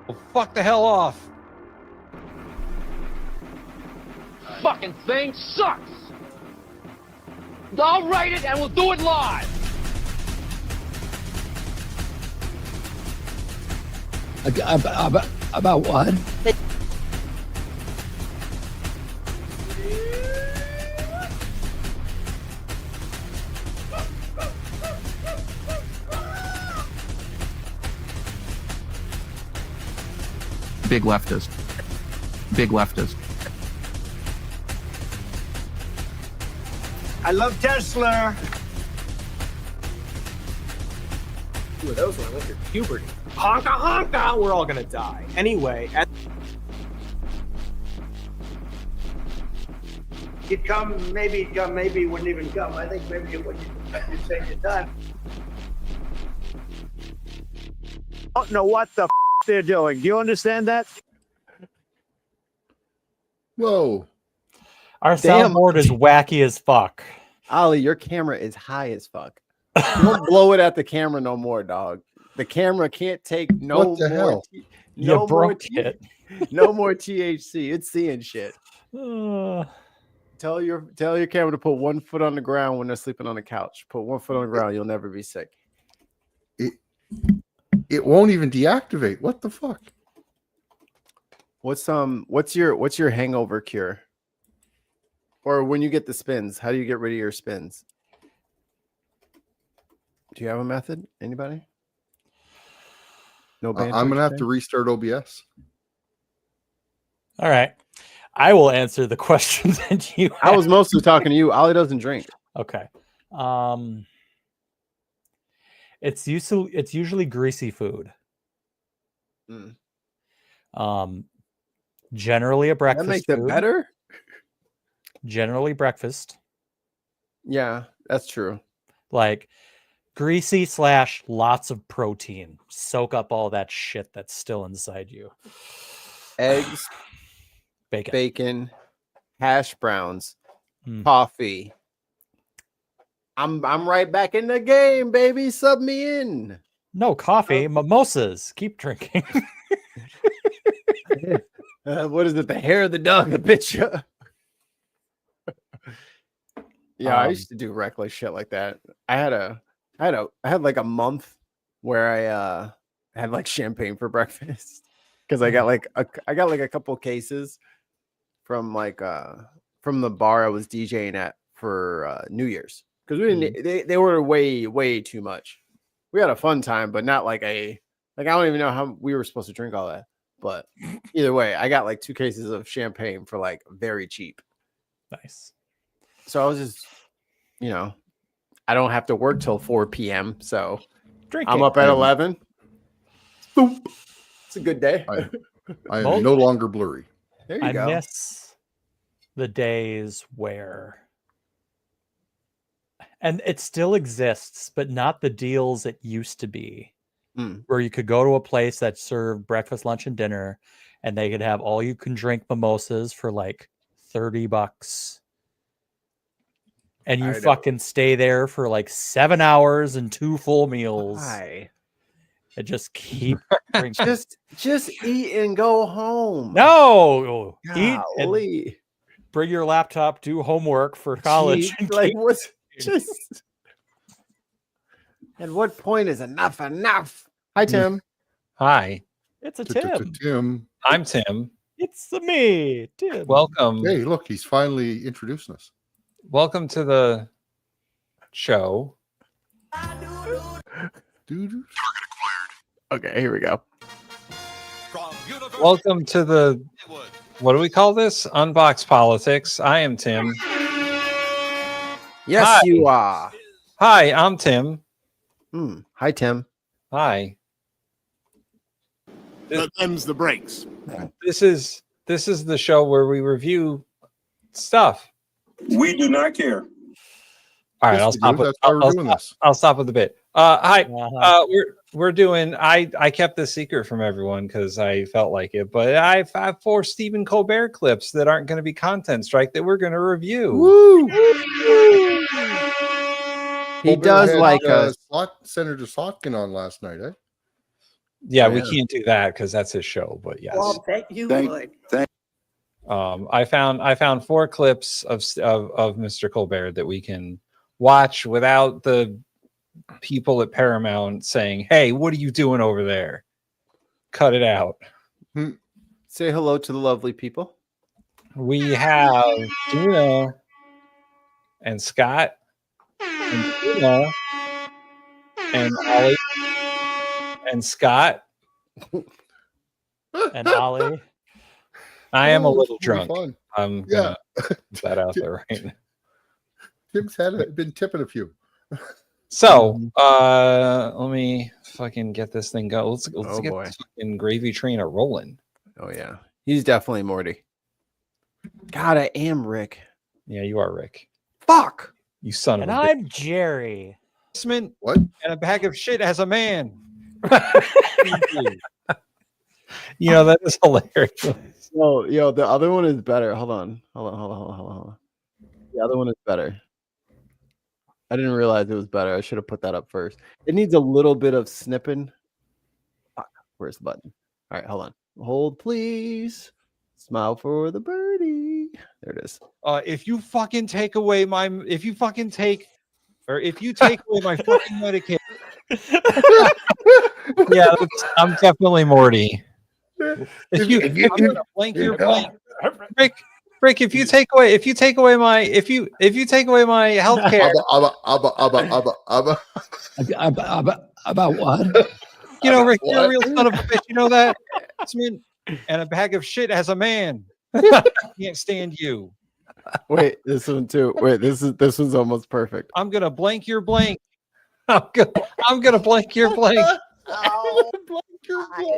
Well, fuck the hell off. Fucking thing sucks. I'll write it and we'll do it live. About what? Big leftist. Big leftist. I love Tesla. Ooh, those when I went through puberty. Honka honka! We're all gonna die. Anyway, He'd come, maybe he'd come, maybe he wouldn't even come. I think maybe it wouldn't even take the time. I don't know what the they're doing. Do you understand that? Whoa. Our Damn. soundboard is wacky as fuck. Ollie, your camera is high as fuck. Don't blow it at the camera no more, dog. The camera can't take no What the more. hell? You broke it. No more THC. It's seeing shit. Uh, Tell your camera to put 1 foot on the ground when they're sleeping on the couch. Put 1 foot on the ground. You'll never be sick. It won't even deactivate. What the fuck? What's your hangover cure? Or when you get the spins, how do you get rid of your spins? Do you have a method? Anybody? No banter I'm gonna have today? to restart OBS. all right. I will answer the question that you I was mostly talking to you. Ollie doesn't drink. Okay. It's usually greasy food. Mm. Generally a That breakfast makes it food. better? Generally breakfast. Yeah, that's true. Like greasy / lots of protein. Soak up all that shit that's still inside you. Eggs, Bacon. bacon, hash browns, Mm. coffee. I'm right back in the game, baby. Sub me in. No coffee, mimosas. Keep drinking. What is it? The hair of the dog, the bitch. Yeah, I used to do reckless shit like that. I had like a month where I had like champagne for breakfast because I got like a couple cases from from the bar I was DJing at for New Year's because we didn't they ordered way too much. We had a fun time, but not like I don't even know how we were supposed to drink all that. But either way, I got like 2 cases of champagne for like very cheap. Nice. So I was just, I don't have to work till 4 p.m. So Drink I'm it. up at 11. Boop. It's a good day. I am no longer blurry. There you I go. miss the days where, and it still exists, but not the deals it used to be, where you could go to a place that served breakfast, lunch, and dinner, and they could have all you can drink mimosas for like $30. And you fucking stay there for like 7 hours and 2 full meals. Why? And just keep drinking. Just eat and go home. No, eat and Golly. bring your laptop, do homework for college. Gee, like what's just at what point is enough enough? Hi, Tim. Hi, It's a Tim. Tim. I'm Tim. It's me, Tim. Welcome. Hey, look, he's finally introducing us. Welcome to the show. Okay, here we go. Welcome to the, what do we call this? Unbox Politics. I am Tim. Yes, Hi. you are. Hi, I'm Tim. Hi, Tim. Hi. Them's the breaks. This is the show where we review stuff. We do not care. All right, Yes, I'll we stop do. with That's why we're doing this. I'll stop with the bit. Hi. Uh-huh. We're doing. I kept this secret from everyone because I felt like it, but I have 4 Stephen Colbert clips that aren't going to be content strike that we're going to review. Woo! He Colbert does had, like us. Senator Sotkin on last night, eh? Yeah, Oh, we yeah. can't do that because that's his show. But yes, Well, thank you. Thank- Would. I found 4 clips of Mr. Colbert that we can watch without the people at Paramount saying, "Hey, what are you doing over there? Cut it out." Say hello to the lovely people. We have Gina and Scott and Gina and Ollie and Scott. And Ollie. I am a Oh, this little is really drunk. fun. I'm Yeah. gonna put that out there right now. Tim's been tipping a few. So, let me fucking get this thing go. Let's Oh, get boy. this fucking gravy train a rolling. Oh yeah, he's definitely Morty. God, I am Rick. Yeah, you are Rick. Fuck. You son And of a bitch. I'm Jerry. What? And a bag of shit as a man. You know, that is hilarious. Oh, yo, the other one is better. Hold on. The other one is better. I didn't realize it was better. I should have put that up first. It needs a little bit of snipping. Fuck. Where's the button? All right, hold on. Hold, please. Smile for the birdie. There it is. If you take away my fucking Medicaid. Yeah, I'm definitely Morty. If you blank your blank, Rick, if you take away my healthcare, About what? you know, Rick, you're a What? real son of a bitch. You know that? And a bag of shit as a man. Can't stand you. Wait, this one too. Wait, this one's almost perfect. I'm gonna blank your blank. I'm gonna blank your blank.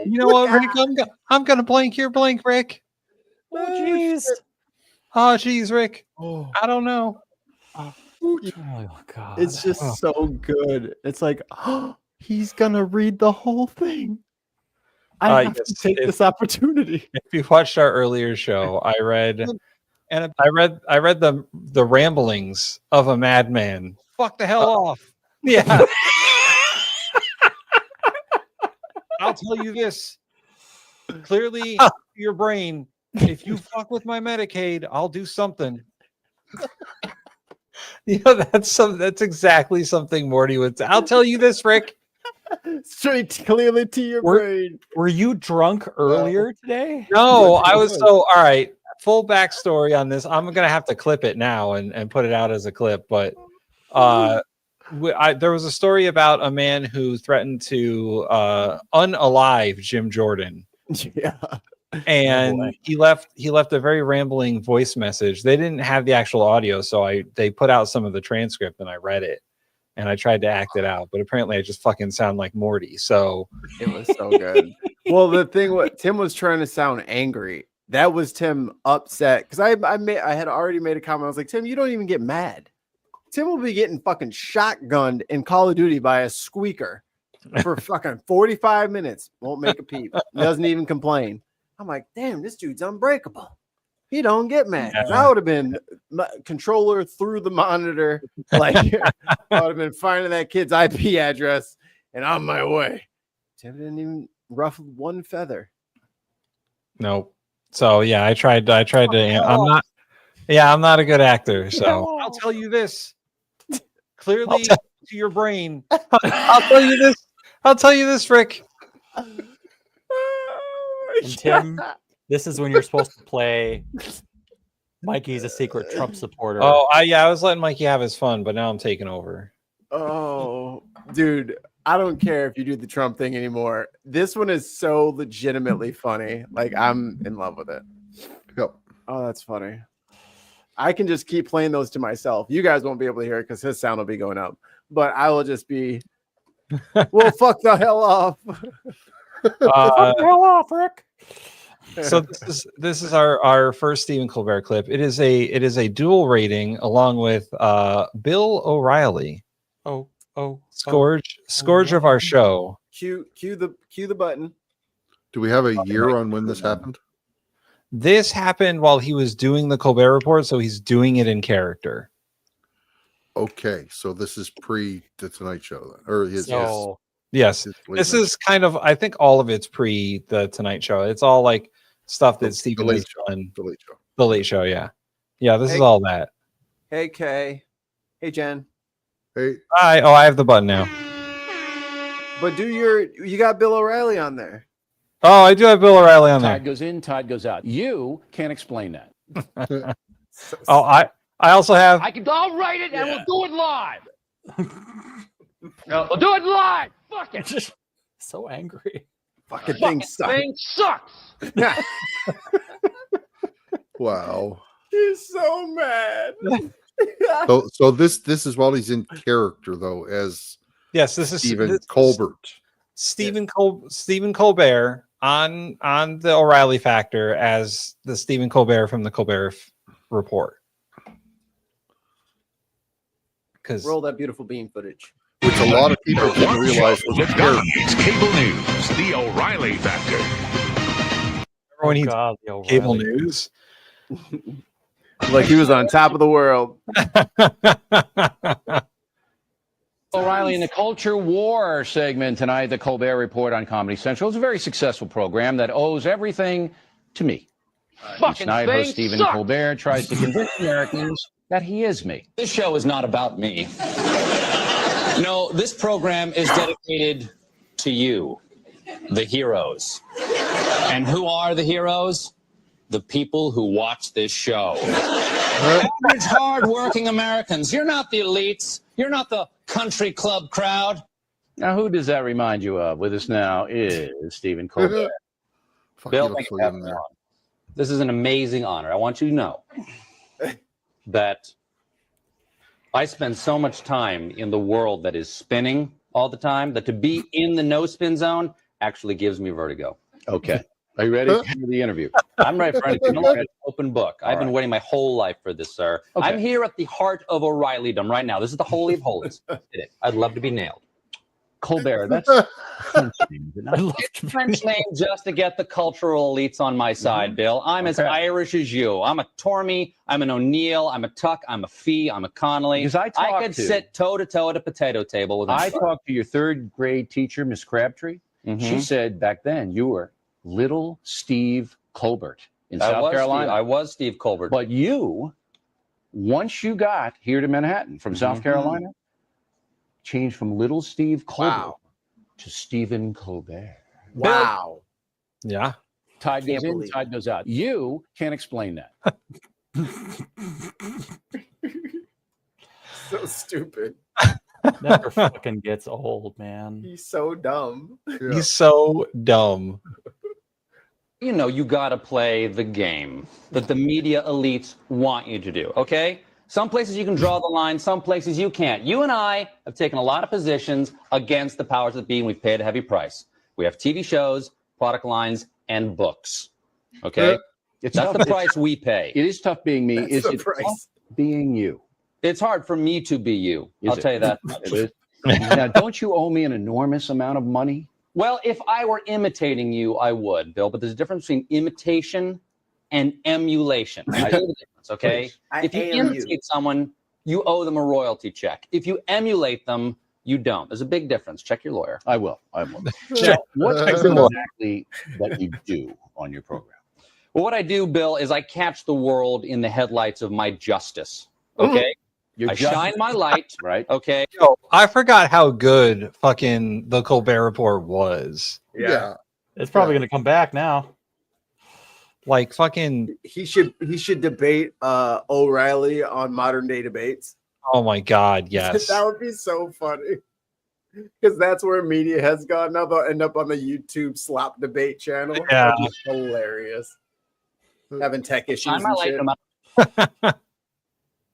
You know what, Rick? I'm gonna blank your blank, Rick. Oh, jeez. Oh, geez, Rick. Oh, I don't know. Oh, God. It's just so good. It's like, oh, he's gonna read the whole thing. I have to take this opportunity. If you watched our earlier show, I read the ramblings of a madman. Fuck the hell off. Yeah. I'll tell you this. Clearly, your brain, if you fuck with my Medicaid, I'll do something. You know, that's exactly something Morty would say. I'll tell you this, Rick. Straight clearly to your brain. Were you drunk earlier today? No, I was so all right. Full backstory on this. I'm gonna have to clip it now and put it out as a clip. But there was a story about a man who threatened to unalive Jim Jordan. Yeah. And he left a very rambling voice message. They didn't have the actual audio, so they put out some of the transcript and I read it and I tried to act it out, but apparently I just fucking sound like Morty. So it was so good. Well, the thing what Tim was trying to sound angry. That was Tim upset because I had already made a comment. I was like, Tim, you don't even get mad. Tim will be getting fucking shotgunned in Call of Duty by a squeaker for fucking 45 minutes. Won't make a peep. Doesn't even complain. I'm like, damn, this dude's unbreakable. He don't get mad. I would have been controller through the monitor. Like, I would have been finding that kid's IP address and on my way. Tim didn't even ruffle one feather. Nope. So yeah, I tried to. I'm not a good actor. So I'll tell you this. Clearly to your brain. I'll tell you this, Rick. And Tim, this is when you're supposed to play Mikey's a secret Trump supporter. Oh, I was letting Mikey have his fun, but now I'm taking over. Oh, dude, I don't care if you do the Trump thing anymore. This one is so legitimately funny. Like, I'm in love with it. Yep. Oh, that's funny. I can just keep playing those to myself. You guys won't be able to hear it because his sound will be going up. But I will just be, well, fuck the hell off. Fuck the hell off, Rick. So this is our first Stephen Colbert clip. It is a dual rating along with Bill O'Reilly. Scourge of our show. Cue the button. Do we have a year on when this happened? This happened while he was doing the Colbert Report, so he's doing it in character. Okay, so this is pre the Tonight Show, then, or his. So Yes, this is kind of. I think all of it's pre the Tonight Show. It's all like stuff that Stephen has done. The Late Show. The Late Show. Yeah. This is all that. Hey Kay. Hey Jen. Hey. Hi. Oh, I have the button now. But you got Bill O'Reilly on there. Oh, I do have Bill O'Reilly on there. Tide goes in, tide goes out. You can't explain that. Oh, I also have. I'll write it and we'll do it live. We'll do it live. Fuck it. Just so angry. Fucking thing sucks. Thing sucks. Wow. He's so mad. So this is while he's in character though, as Yes, this is Stephen Colbert. Stephen Colbert on the O'Reilly Factor as the Stephen Colbert from the Colbert Report. Because roll that beautiful bean footage, which a lot of people didn't realize was a character. It's cable news, the O'Reilly Factor. Everyone needs cable news. Like he was on top of the world. O'Reilly in the Culture War segment tonight, the Colbert Report on Comedy Central. It's a very successful program that owes everything to me. Each night, host Stephen Colbert tries to convince Americans that he is me. This show is not about me. No, this program is dedicated to you, the heroes. And who are the heroes? The people who watch this show. Average, hard-working Americans. You're not the elites. You're not the country club crowd. Now, who does that remind you of? With us now is Stephen Colbert. Bill, thank you for having me on. This is an amazing honor. I want you to know that I spend so much time in the world that is spinning all the time that to be in the no spin zone actually gives me vertigo. Okay. Are you ready for the interview? I'm ready for anything. I'm like an open book. I've been waiting my whole life for this, sir. Okay. I'm here at the heart of O'Reillydom right now. This is the holy of holies. I'd love to be nailed. Colbert, that's French name, isn't it? It's a French name just to get the cultural elites on my side, Bill. I'm as Irish as you. I'm a Tormey, I'm an O'Neill, I'm a Tuck, I'm a Fee, I'm a Connolly. Because I could sit toe-to-toe at a potato table with him. I talked to your third grade teacher, Miss Crabtree. She said back then you were little Steve Colbert in South Carolina. I was Steve Colbert. But you, once you got here to Manhattan from South Carolina, changed from little Steve Colbert to Stephen Colbert. Wow. Yeah. Tide goes in, tide goes out. You can't explain that. So stupid. Never fucking gets old, man. He's so dumb. Yeah. He's so dumb. You know, you got to play the game that the media elites want you to do, okay? Some places you can draw the line, some places you can't. You and I have taken a lot of positions against the powers that be, and we've paid a heavy price. We have TV shows, product lines, and books, okay? That's the price we pay. It is tough being me. Is it tough being you? It's hard for me to be you. I'll tell you that. It is. Now, don't you owe me an enormous amount of money? Well, if I were imitating you, I would, Bill. But there's a difference between imitation and emulation. I know the difference, okay? If you imitate someone, you owe them a royalty check. If you emulate them, you don't. There's a big difference. Check your lawyer. I will. So what is it exactly that you do on your program? Well, what I do, Bill, is I catch the world in the headlights of my justice, okay? I shine my light, right? Okay. Yo, I forgot how good fucking the Colbert Report was. Yeah. It's probably going to come back now. Like fucking. He should debate O'Reilly on modern day debates. Oh my God! Yes. That would be so funny. Because that's where media has gone. Now they'll end up on the YouTube slop debate channel. Yeah. That'd be hilarious. Having tech issues Shine my and light shit. no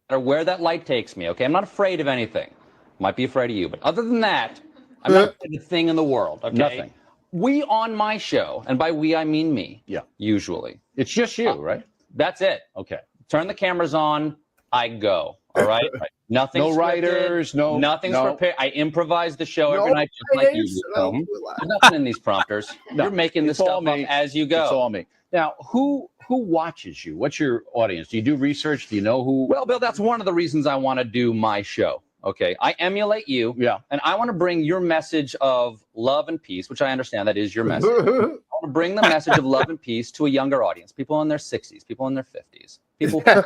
matter where that light takes me, okay? I'm not afraid of anything. Might be afraid of you, but other than that, I'm not afraid of a thing in the world, okay? Nothing. We on my show, and by we I mean me. Yeah. Usually. It's just you, right? That's it. Okay. Turn the cameras on, I go. All right? Nothing's No scripted, writers, nothing's prepared. I improvise the show every No night just like you writers, do. There's nothing in these prompters. You're making this it's all stuff up me. as you go. It's all me. Now, who watches you? What's your audience? Do you do research? Do you know who? Well, Bill, that's one of the reasons I want to do my show. Okay, I emulate you. Yeah. And I want to bring your message of love and peace, which I understand that is your message. I want to bring the message of love and peace to a younger audience, people in their 60s, people in their 50s. People That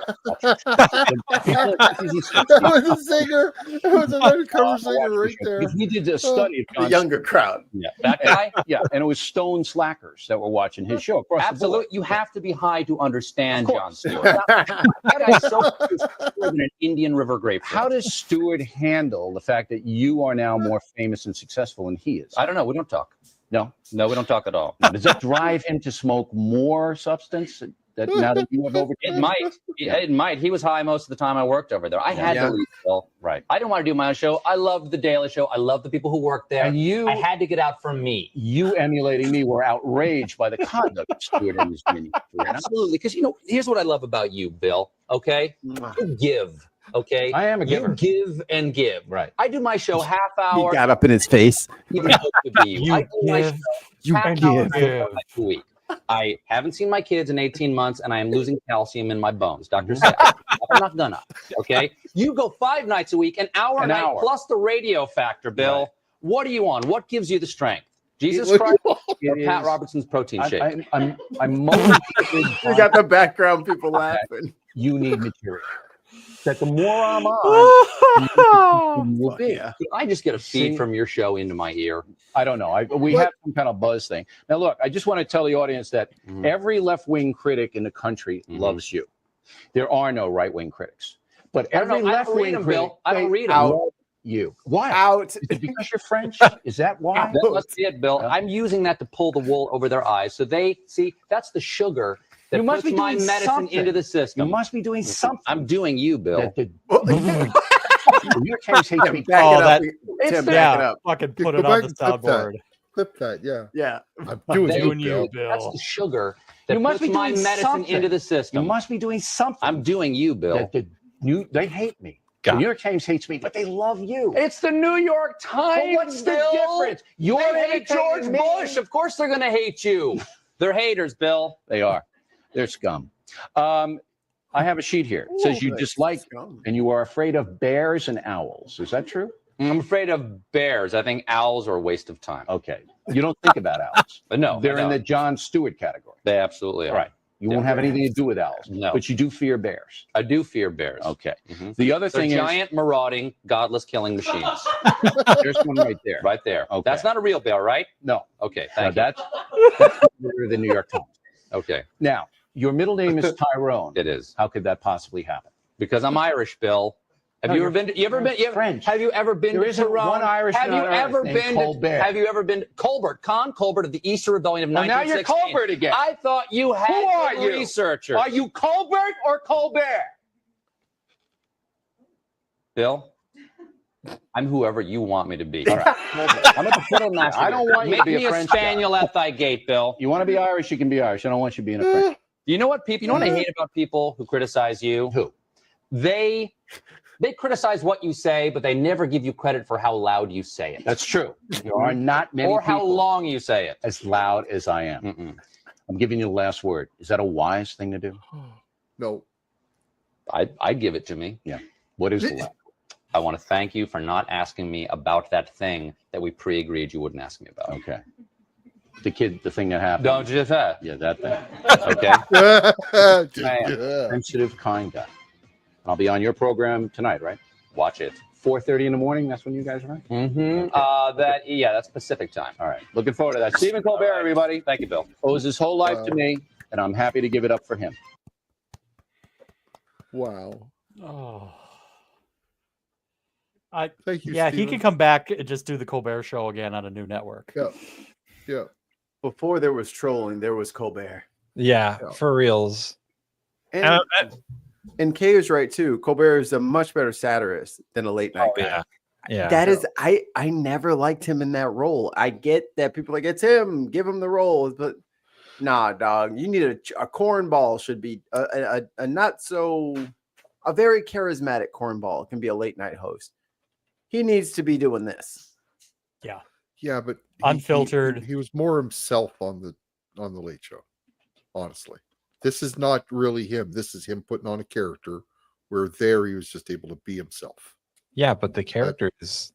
was a singer. That was an undercover singer right there. Because we did a study of The John younger Stewart. crowd. Yeah, that guy. Yeah, and it was stone slackers that were watching his show. Across the board. Absolutely. You have to be high to understand Of John course. Stewart. That guy's so more than an Indian River grape. How does Stewart handle the fact that you are now more famous and successful than he is? I don't know. We don't talk. No, we don't talk at all. Does that drive him to smoke more substance? That now that you have overtaken? It might. It might. He was high most of the time I worked over there. I had to leave, Bill. Right. I didn't want to do my own show. I loved the Daily Show. I loved the people who worked there. And I had to get out from me. You emulating me were outraged by the conduct of Stewart and his mini. Absolutely. Because, here's what I love about you, Bill. Okay? You give. Okay? I am a giver. You give and give. Right. I do my show half He hour. got up in his face. Even though it could be you. I do my show You half give. hour a week. I haven't seen my kids in 18 months, and I am losing calcium in my bones. Doctor said, I'm not gonna. Okay, you go 5 nights a week, an hour a night, plus the radio factor. Bill, Right. What do you want? What gives you the strength? Jesus Christ or Pat Robertson's protein shake? I'm motivated. You got the background people laughing. You need material. That the more I'm on, you will be. Yeah. I just get a feed from your show into my ear. I don't know. We have some kind of buzz thing. Now, look, I just want to tell the audience that every left-wing critic in the country loves you. There are no right-wing critics. But every left-wing critic, Bill. I don't read them. love you. Why? Out. Is it because you're French? Is that why? That must be it, Bill. I'm using that to pull the wool over their eyes. So they see that's the sugar that You must puts be my doing medicine something. into the system. You must be doing something. I'm doing you, Bill. Your case hates me. That- Tim, back it Yeah, up. fucking Go put it back on the and clip that. soundboard. Clip that, yeah. Yeah. I'm doing Doing you, you, Bill. That's Bill. the sugar that You must puts be my doing medicine something. into the You system. must be doing something. I'm doing you, Bill. They hate me. God. The New York Times hates me, but they love you. It's the New York Times. But what's the Bill. difference? You're They hate George imitating me. Bush. Of course they're going to hate you. They're haters, Bill. They are. They're scum. I have a sheet here. It says you dislike and you are afraid of bears and owls. Is that true? I'm afraid of bears. I think owls are a waste of time. Okay. You don't think about owls. But no, They're I in the don't. John Stewart category. They absolutely are. Right. You won't have anything to do with owls. No. But you do fear bears. I do fear bears. Okay. Mhm. The other They're thing giant, marauding, godless killing machines. there's one right there. Right there. Okay. That's not a real bear, right? No. Okay, Now thank you. that's the New York Times. Okay, Now, your middle name is Tyrone. it is. How could that possibly happen? Because I'm Irish, Bill. Have No, you you're- ever been? You ever you're been? You ever, French. have you ever been There to isn't Tyrone? one Irishman Have you on earth ever named been? Colbert. Have you ever been Colbert? Con Colbert of the Easter Rebellion of Well, now 1916. you're Colbert again. I thought you had Who are good you? researchers. Are you Colbert or Colbert? Bill? I'm whoever you want me to be. All right. I'm at the foot of the master. I don't want you Make to be me a a French spaniel at thy gate, Bill. You want to be Irish, you can be Irish. I don't want you being a French. You know what people? You know what I hate about people who criticize you? Who? They criticize what you say, but they never give you credit for how loud you say it. That's true. There are not many or how people long you say it. as loud as I am. Mm-mm. I'm giving you the last word. Is that a wise thing to do? No. I give it to me. Yeah. What is the last? I want to thank you for not asking me about that thing that we pre-agreed you wouldn't ask me about. Okay. The thing that happened. Don't you that? Yeah, that thing. Okay. Yeah. Sensitive, kind guy. I'll be on your program tonight, right? Watch it. 4:30 in the morning. That's when you guys are on. Mm-hmm. That's Pacific time. All right. Looking forward to that. Stephen Colbert, everybody. Thank you, Bill. Owes his whole life to me, and I'm happy to give it up for him. Wow. Oh. Thank you. Yeah, he Stephen. could come back and just do the Colbert Show again on a new network. Yeah. Yeah. Before there was trolling, there was Colbert. Yeah, for reals. And, and Kay is right too. Colbert is a much better satirist than a late night guy. Yeah. Yeah. That is, I never liked him in that role. I get that people are like, it's him, give him the role, but nah, dog. You need a cornball should be a not so a very charismatic cornball can be a late night host. He needs to be doing this. Yeah. Yeah, but Unfiltered. He was more himself on the Late Show. Honestly, this is not really him. This is him putting on a character. Where there he was just able to be himself. Yeah, but the character is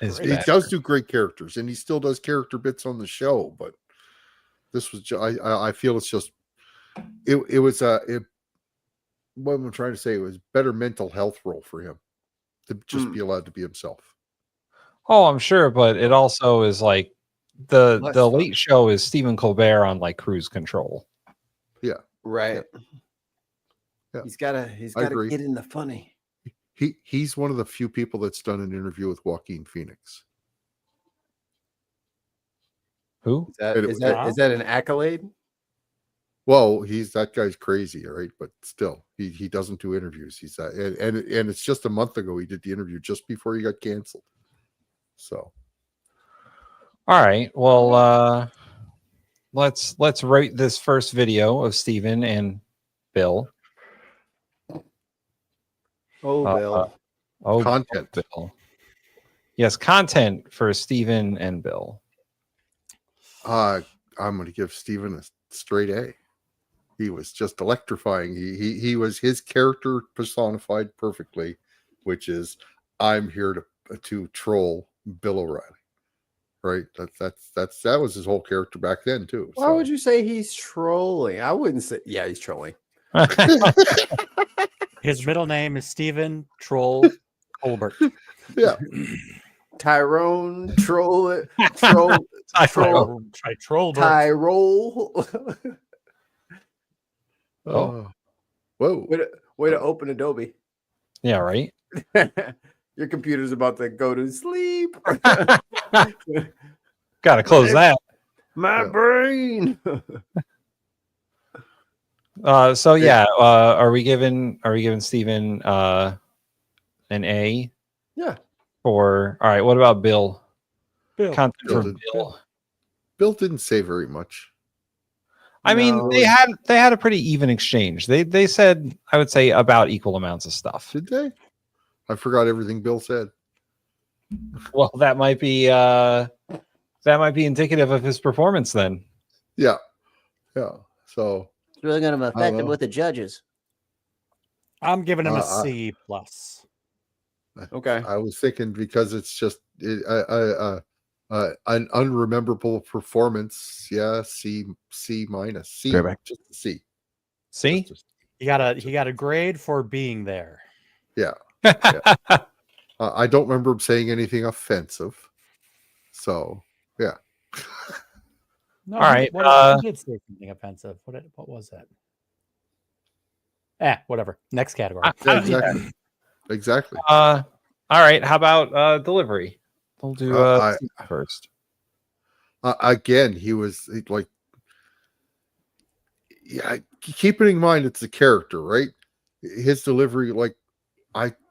he better. does do great characters, and he still does character bits on the show. But this was I feel it's just it was what I'm trying to say, it was better mental health role for him to just be allowed to be himself. Oh, I'm sure, but it also is like the Late Show is Stephen Colbert on like cruise control. Yeah, right. Yeah. He's gotta get in the funny. He's one of the few people that's done an interview with Joaquin Phoenix. Who? Is that an accolade? Well, that guy's crazy, all right, but still, he doesn't do interviews. He's and it's just a month ago he did the interview just before he got canceled. So, all right, well, let's rate this first video of Stephen and Bill. Bill. Content. Bill. Yes, content for Stephen and Bill. I'm going to give Stephen a straight A. He was just electrifying. He was his character personified perfectly, which is I'm here to troll Bill O'Reilly. Right? That was his whole character back then too. Why would you say he's trolling? I wouldn't say. Yeah, he's trolling. His middle name is Stephen Troll Colbert. Yeah. Tyrone Troll. Tyrone. Tyrol. Oh. Whoa. Way to open Adobe. Yeah, right. Your computer's about to go to sleep. Gotta close that. My brain. So yeah, are we giving Stephen an A? Yeah. All right, what about Bill? Content Bill for Bill. Bill didn't say very much. I mean, they had a pretty even exchange. They said, I would say, about equal amounts of stuff. Did they? I forgot everything Bill said. Well, that might be indicative of his performance then. Yeah. So it's really going to affect him with the judges. I'm giving him a C plus. Okay. I was thinking because it's just an unrememberable performance. Yeah, C minus. C. Just a C. C. He got a grade for being there. Yeah. I don't remember him saying anything offensive. So yeah. No, all right. He did say something offensive. What was that? Whatever. Next category. Yeah, exactly. All right. How about delivery? We'll do first. Again, he was like, yeah. Keeping in mind it's a character, right? His delivery, like,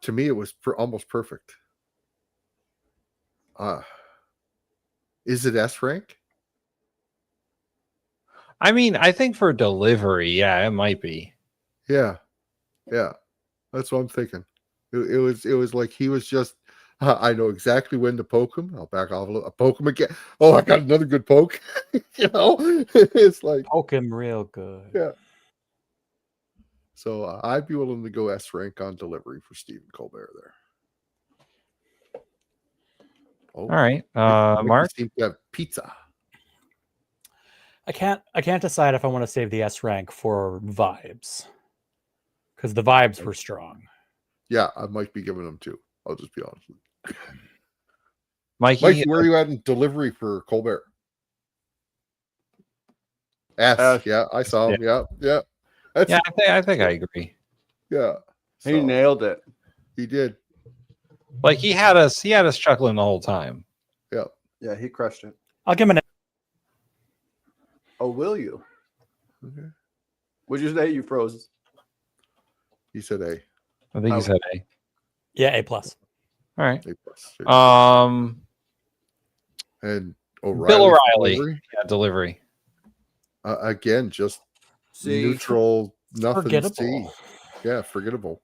to me, it was almost perfect. Is it S rank? I mean, I think for delivery, yeah, it might be. Yeah, that's what I'm thinking. It was like he was just. I know exactly when to poke him. I'll back off a little. I'll poke him again. Oh, I got another good poke. It's like poke him real good. Yeah. So I'd be willing to go S rank on delivery for Stephen Colbert there. All right, Mark. Seems to have pizza. I can't decide if I want to save the S rank for vibes, because the vibes were strong. Yeah, I might be giving them 2. I'll just be honest with you. Mikey, where are you at in delivery for Colbert? S. Yeah, I saw him. Yeah. I think I agree. Yeah, he nailed it. He did. Like he had us chuckling the whole time. Yeah, he crushed it. I'll give him an. Oh, will you? Okay. What'd you say? You froze. He said A. I think he said A. Yeah, A plus. All right. A plus. And O'Reilly. Bill O'Reilly. Delivery. Again, just C. Neutral. Nothing. Forgettable. C. Yeah, forgettable.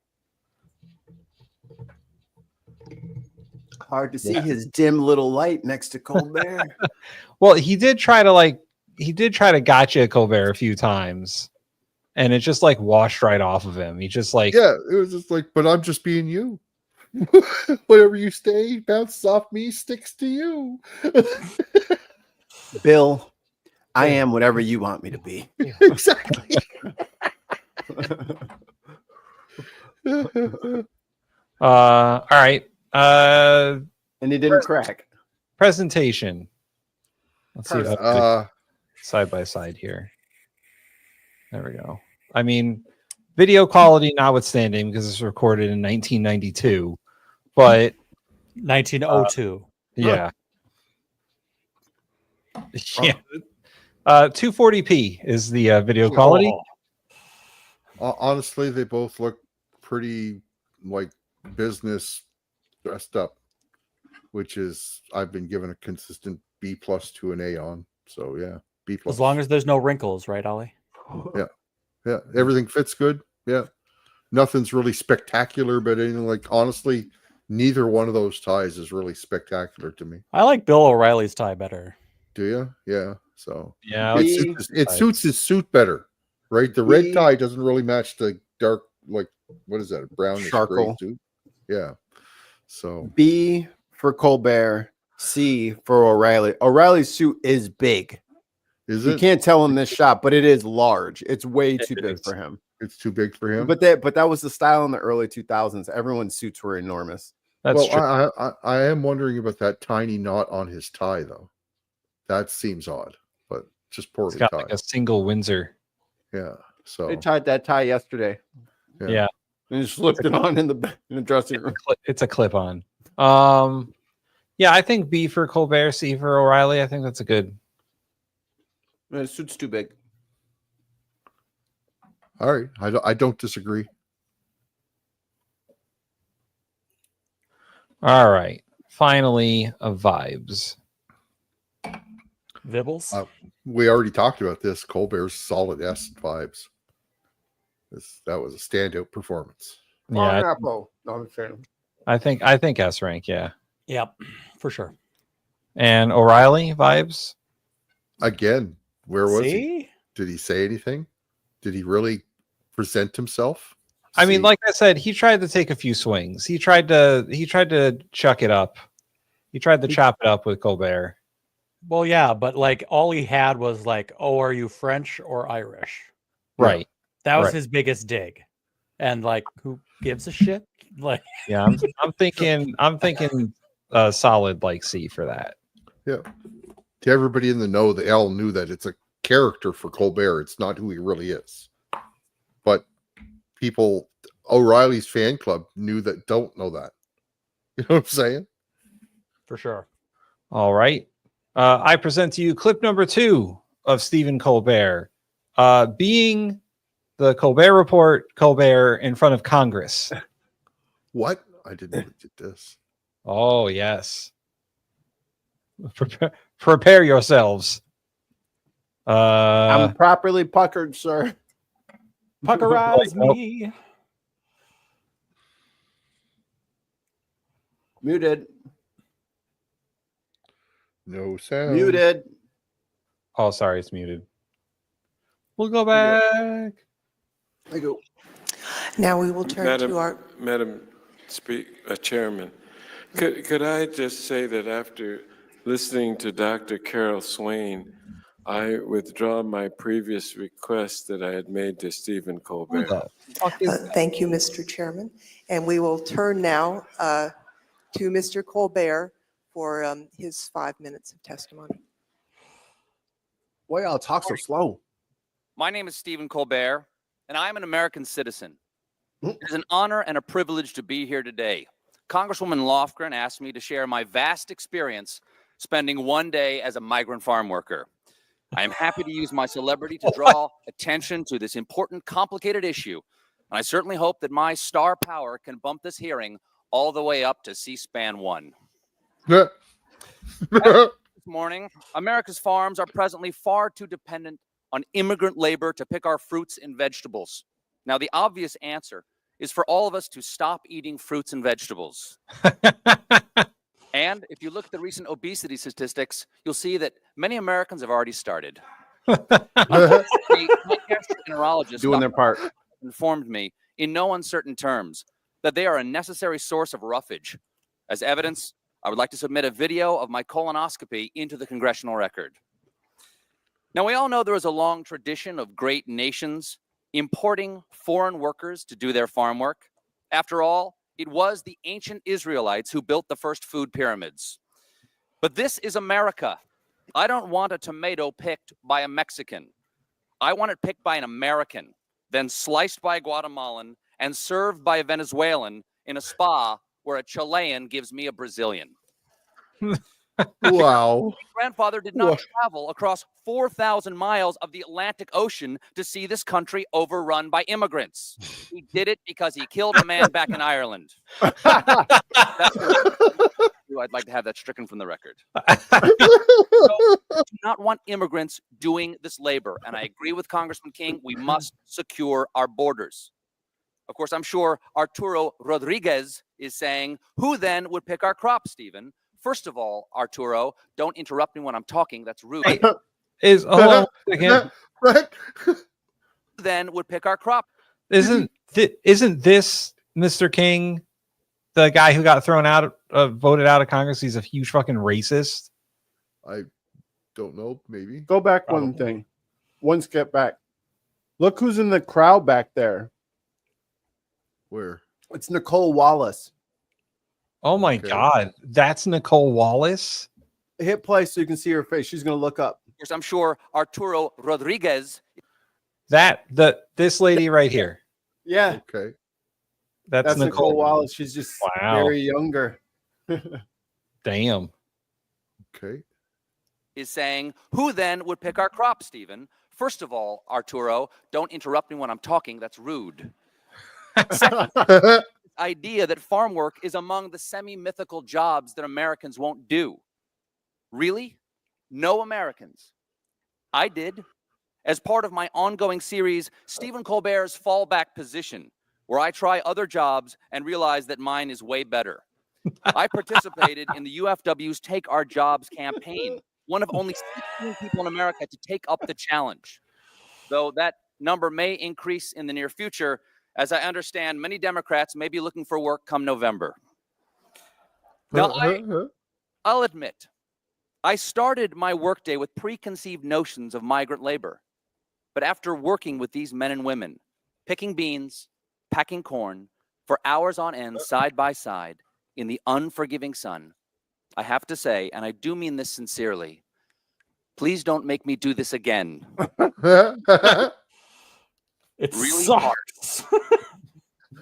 Hard to see his dim little light next to Colbert. Well, he did try to gotcha Colbert a few times, and it just like washed right off of him. He just like it was just like, but I'm just being you. Whatever you say bounces off me, sticks to you. Bill, I am whatever you want me to be. Exactly. All right. And he didn't crack. Presentation. Let's see if I can do it side by side here. There we go. I mean, video quality notwithstanding, because it's recorded in 1992, but 1902. Yeah. Yeah. 240p is the video quality. Honestly, they both look pretty like business dressed up, which is I've been given a consistent B+ to an A on. So yeah, B+. As long as there's no wrinkles, right, Ollie? Yeah, everything fits good. Yeah, nothing's really spectacular, but honestly, neither one of those ties is really spectacular to me. I like Bill O'Reilly's tie better. Do you? Yeah. So yeah, it suits his suit better, right? The red tie doesn't really match the dark, like what is that, a brownish gray suit? Yeah. So B for Colbert, C for O'Reilly. O'Reilly's suit is big. Is it? You can't tell in this shot, but it is large. It's way too big for him. It's too big for him. But that was the style in the early 2000s. Everyone's suits were enormous. That's true. I am wondering about that tiny knot on his tie, though. That seems odd, but just poorly It's got tied. like a single Windsor. Yeah. So They tied that tie yesterday. Yeah. And just slipped it on in the dressing room. It's a clip on. Yeah, I think B for Colbert, C for O'Reilly. I think that's a good. The suit's too big. all right, I don't disagree. All right. Finally, vibes. Vibbles. We already talked about this. Colbert's solid S and vibes. That was a standout performance. Yeah, Pineapple. No, I'm saying. I think S rank. Yeah. Yep, for sure. And O'Reilly vibes. Again, where was he? See? Did he say anything? Did he really present himself? I mean, like I said, he tried to take a few swings. He tried to chuck it up. He tried to chop it up with Colbert. Well, yeah, but like all he had was like, "Oh, are you French or Irish?" Right. That was Right. his biggest dig, and like, who gives a shit? Like, Yeah, I'm thinking solid like C for that. Yeah. To everybody in the know, the L knew that it's a character for Colbert. It's not who he really is. But people, O'Reilly's fan club knew that, don't know that. You know what I'm saying? for sure. All right. I present to you clip number 2 of Stephen Colbert being the Colbert Report Colbert in front of Congress. What? I didn't know it did this. Oh, yes. Prepare yourselves. I'm properly puckered, sir. Puckerize me. Muted. No sound. Muted. Oh, sorry, it's muted. We'll go back. I go. Now we will turn to our Madam Chairman. Could I just say that after listening to Dr. Carol Swain, I withdraw my previous request that I had made to Stephen Colbert. thank you, Mr. Chairman. And we will turn now to Mr. Colbert for his 5 minutes of testimony. Why y'all talk so slow? My name is Stephen Colbert, and I am an American citizen. It is an honor and a privilege to be here today. Congresswoman Lofgren asked me to share my vast experience spending one day as a migrant farm worker. I am happy to use my celebrity to draw attention to this important, complicated issue, and I certainly hope that my star power can bump this hearing all the way up to C-SPAN 1. This morning, America's farms are presently far too dependent on immigrant labor to pick our fruits and vegetables. Now, the obvious answer is for all of us to stop eating fruits and vegetables. And if you look at the recent obesity statistics, you'll see that many Americans have already started. Unfortunately, my gastroenterologist Doing their part. informed me in no uncertain terms that they are a necessary source of roughage. As evidence, I would like to submit a video of my colonoscopy into the congressional record. Now, we all know there is a long tradition of great nations importing foreign workers to do their farm work. After all, it was the ancient Israelites who built the first food pyramids. But this is America. I don't want a tomato picked by a Mexican. I want it picked by an American, then sliced by a Guatemalan and served by a Venezuelan in a spa where a Chilean gives me a Brazilian. Wow. My grandfather did not travel across 4,000 miles of the Atlantic Ocean to see this country overrun by immigrants. He did it because he killed a man back in Ireland. That's I'd like to have that stricken from the record. So, we do not want immigrants doing this labor. And I agree with Congressman King. We must secure our borders. Of course, I'm sure Arturo Rodriguez is saying, who then would pick our crop, Stephen? First of all, Arturo, don't interrupt me when I'm talking. That's rude. Hold on a second. Who then would pick our crop? Isn't this Mr. King the guy who got thrown out, voted out of Congress? He's a huge fucking racist. I don't know. Maybe. Go back one thing. One step back. Look who's in the crowd back there. Where? It's Nicole Wallace. Oh my God. That's Nicole Wallace? Hit play so you can see her face. She's going to look up. Of course, I'm sure Arturo Rodriguez. This lady right here. Yeah. Okay. That's Nicole Wallace. She's just very younger. Damn. Okay. Is saying, who then would pick our crop, Stephen? First of all, Arturo, don't interrupt me when I'm talking. That's rude. Second, idea that farm work is among the semi-mythical jobs that Americans won't do. Really? No Americans. I did. As part of my ongoing series, Stephen Colbert's Fallback Position, where I try other jobs and realize that mine is way better. I participated in the UFW's Take Our Jobs campaign, one of only 16 people in America to take up the challenge. Though that number may increase in the near future, as I understand, many Democrats may be looking for work come November. Now, I'll admit, I started my workday with preconceived notions of migrant labor. But after working with these men and women, picking beans, packing corn, for hours on end, side by side, in the unforgiving sun, I have to say, and I do mean this sincerely, please don't make me do this again. It really sucks. hard.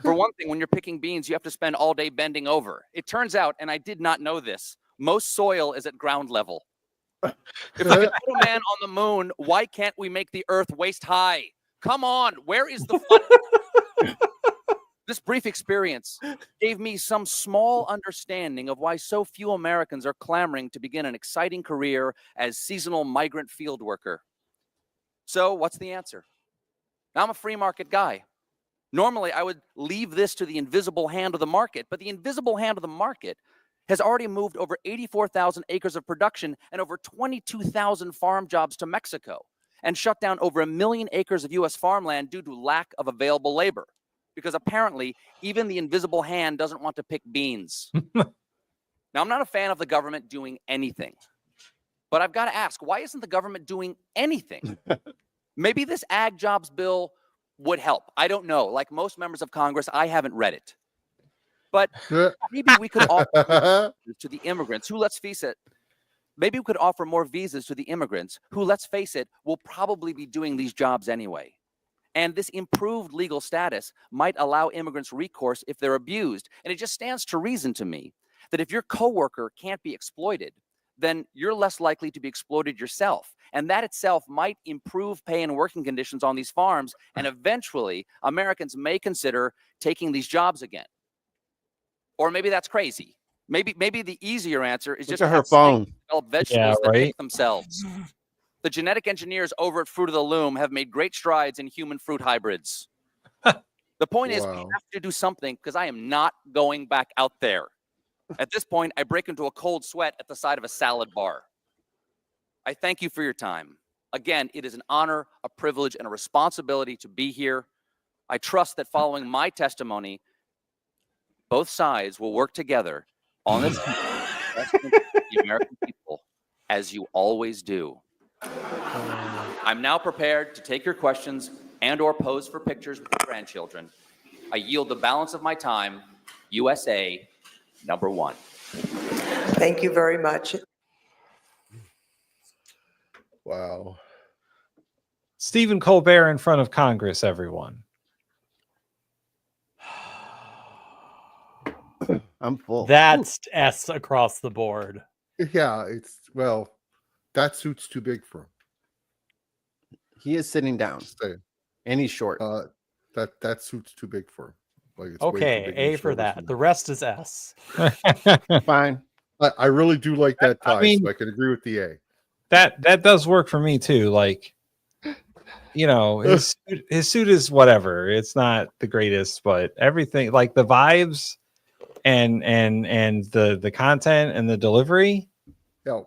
For one thing, when you're picking beans, you have to spend all day bending over. It turns out, and I did not know this, most soil is at ground level. If we can put a man on the moon, why can't we make the earth waist high? Come on, where is the fun? This brief experience gave me some small understanding of why so few Americans are clamoring to begin an exciting career as seasonal migrant field worker. So what's the answer? I'm a free market guy. Normally, I would leave this to the invisible hand of the market, but the invisible hand of the market has already moved over 84,000 acres of production and over 22,000 farm jobs to Mexico and shut down over 1 million acres of U.S. farmland due to lack of available labor. Because apparently, even the invisible hand doesn't want to pick beans. Now, I'm not a fan of the government doing anything. But I've got to ask, why isn't the government doing anything? Maybe this ag jobs bill would help. I don't know. Like most members of Congress, I haven't read it. But maybe we could offer to the immigrants who, let's face it, maybe we could offer more visas to the immigrants who, let's face it, will probably be doing these jobs anyway. And this improved legal status might allow immigrants recourse if they're abused. And it just stands to reason to me that if your coworker can't be exploited, then you're less likely to be exploited yourself. And that itself might improve pay and working conditions on these farms. And eventually, Americans may consider taking these jobs again. Or maybe that's crazy. Maybe the easier answer is just to her phone. develop vegetables that pick themselves. The genetic engineers over at Fruit of the Loom have made great strides in human fruit hybrids. The point is, we have to do something because I am not going back out there. At this point, I break into a cold sweat at the side of a salad bar. I thank you for your time. Again, it is an honor, a privilege, and a responsibility to be here. I trust that following my testimony, both sides will work together on this the American people, as you always do. I'm now prepared to take your questions and or pose for pictures with your grandchildren. I yield the balance of my time. USA #1. Thank you very much. Wow. Stephen Colbert in front of Congress, everyone. I'm full. That's S across the board. Yeah, well, that suit's too big for him. He is sitting down. And he's short. That suit's too big for him. Like it's Okay, way too big A for that. The rest is S. Fine. I really do like that tie, I mean, so I can agree with the A. That does work for me too. Like, you know, his suit is whatever. It's not the greatest, but everything, like the vibes and the content and the delivery. Yeah.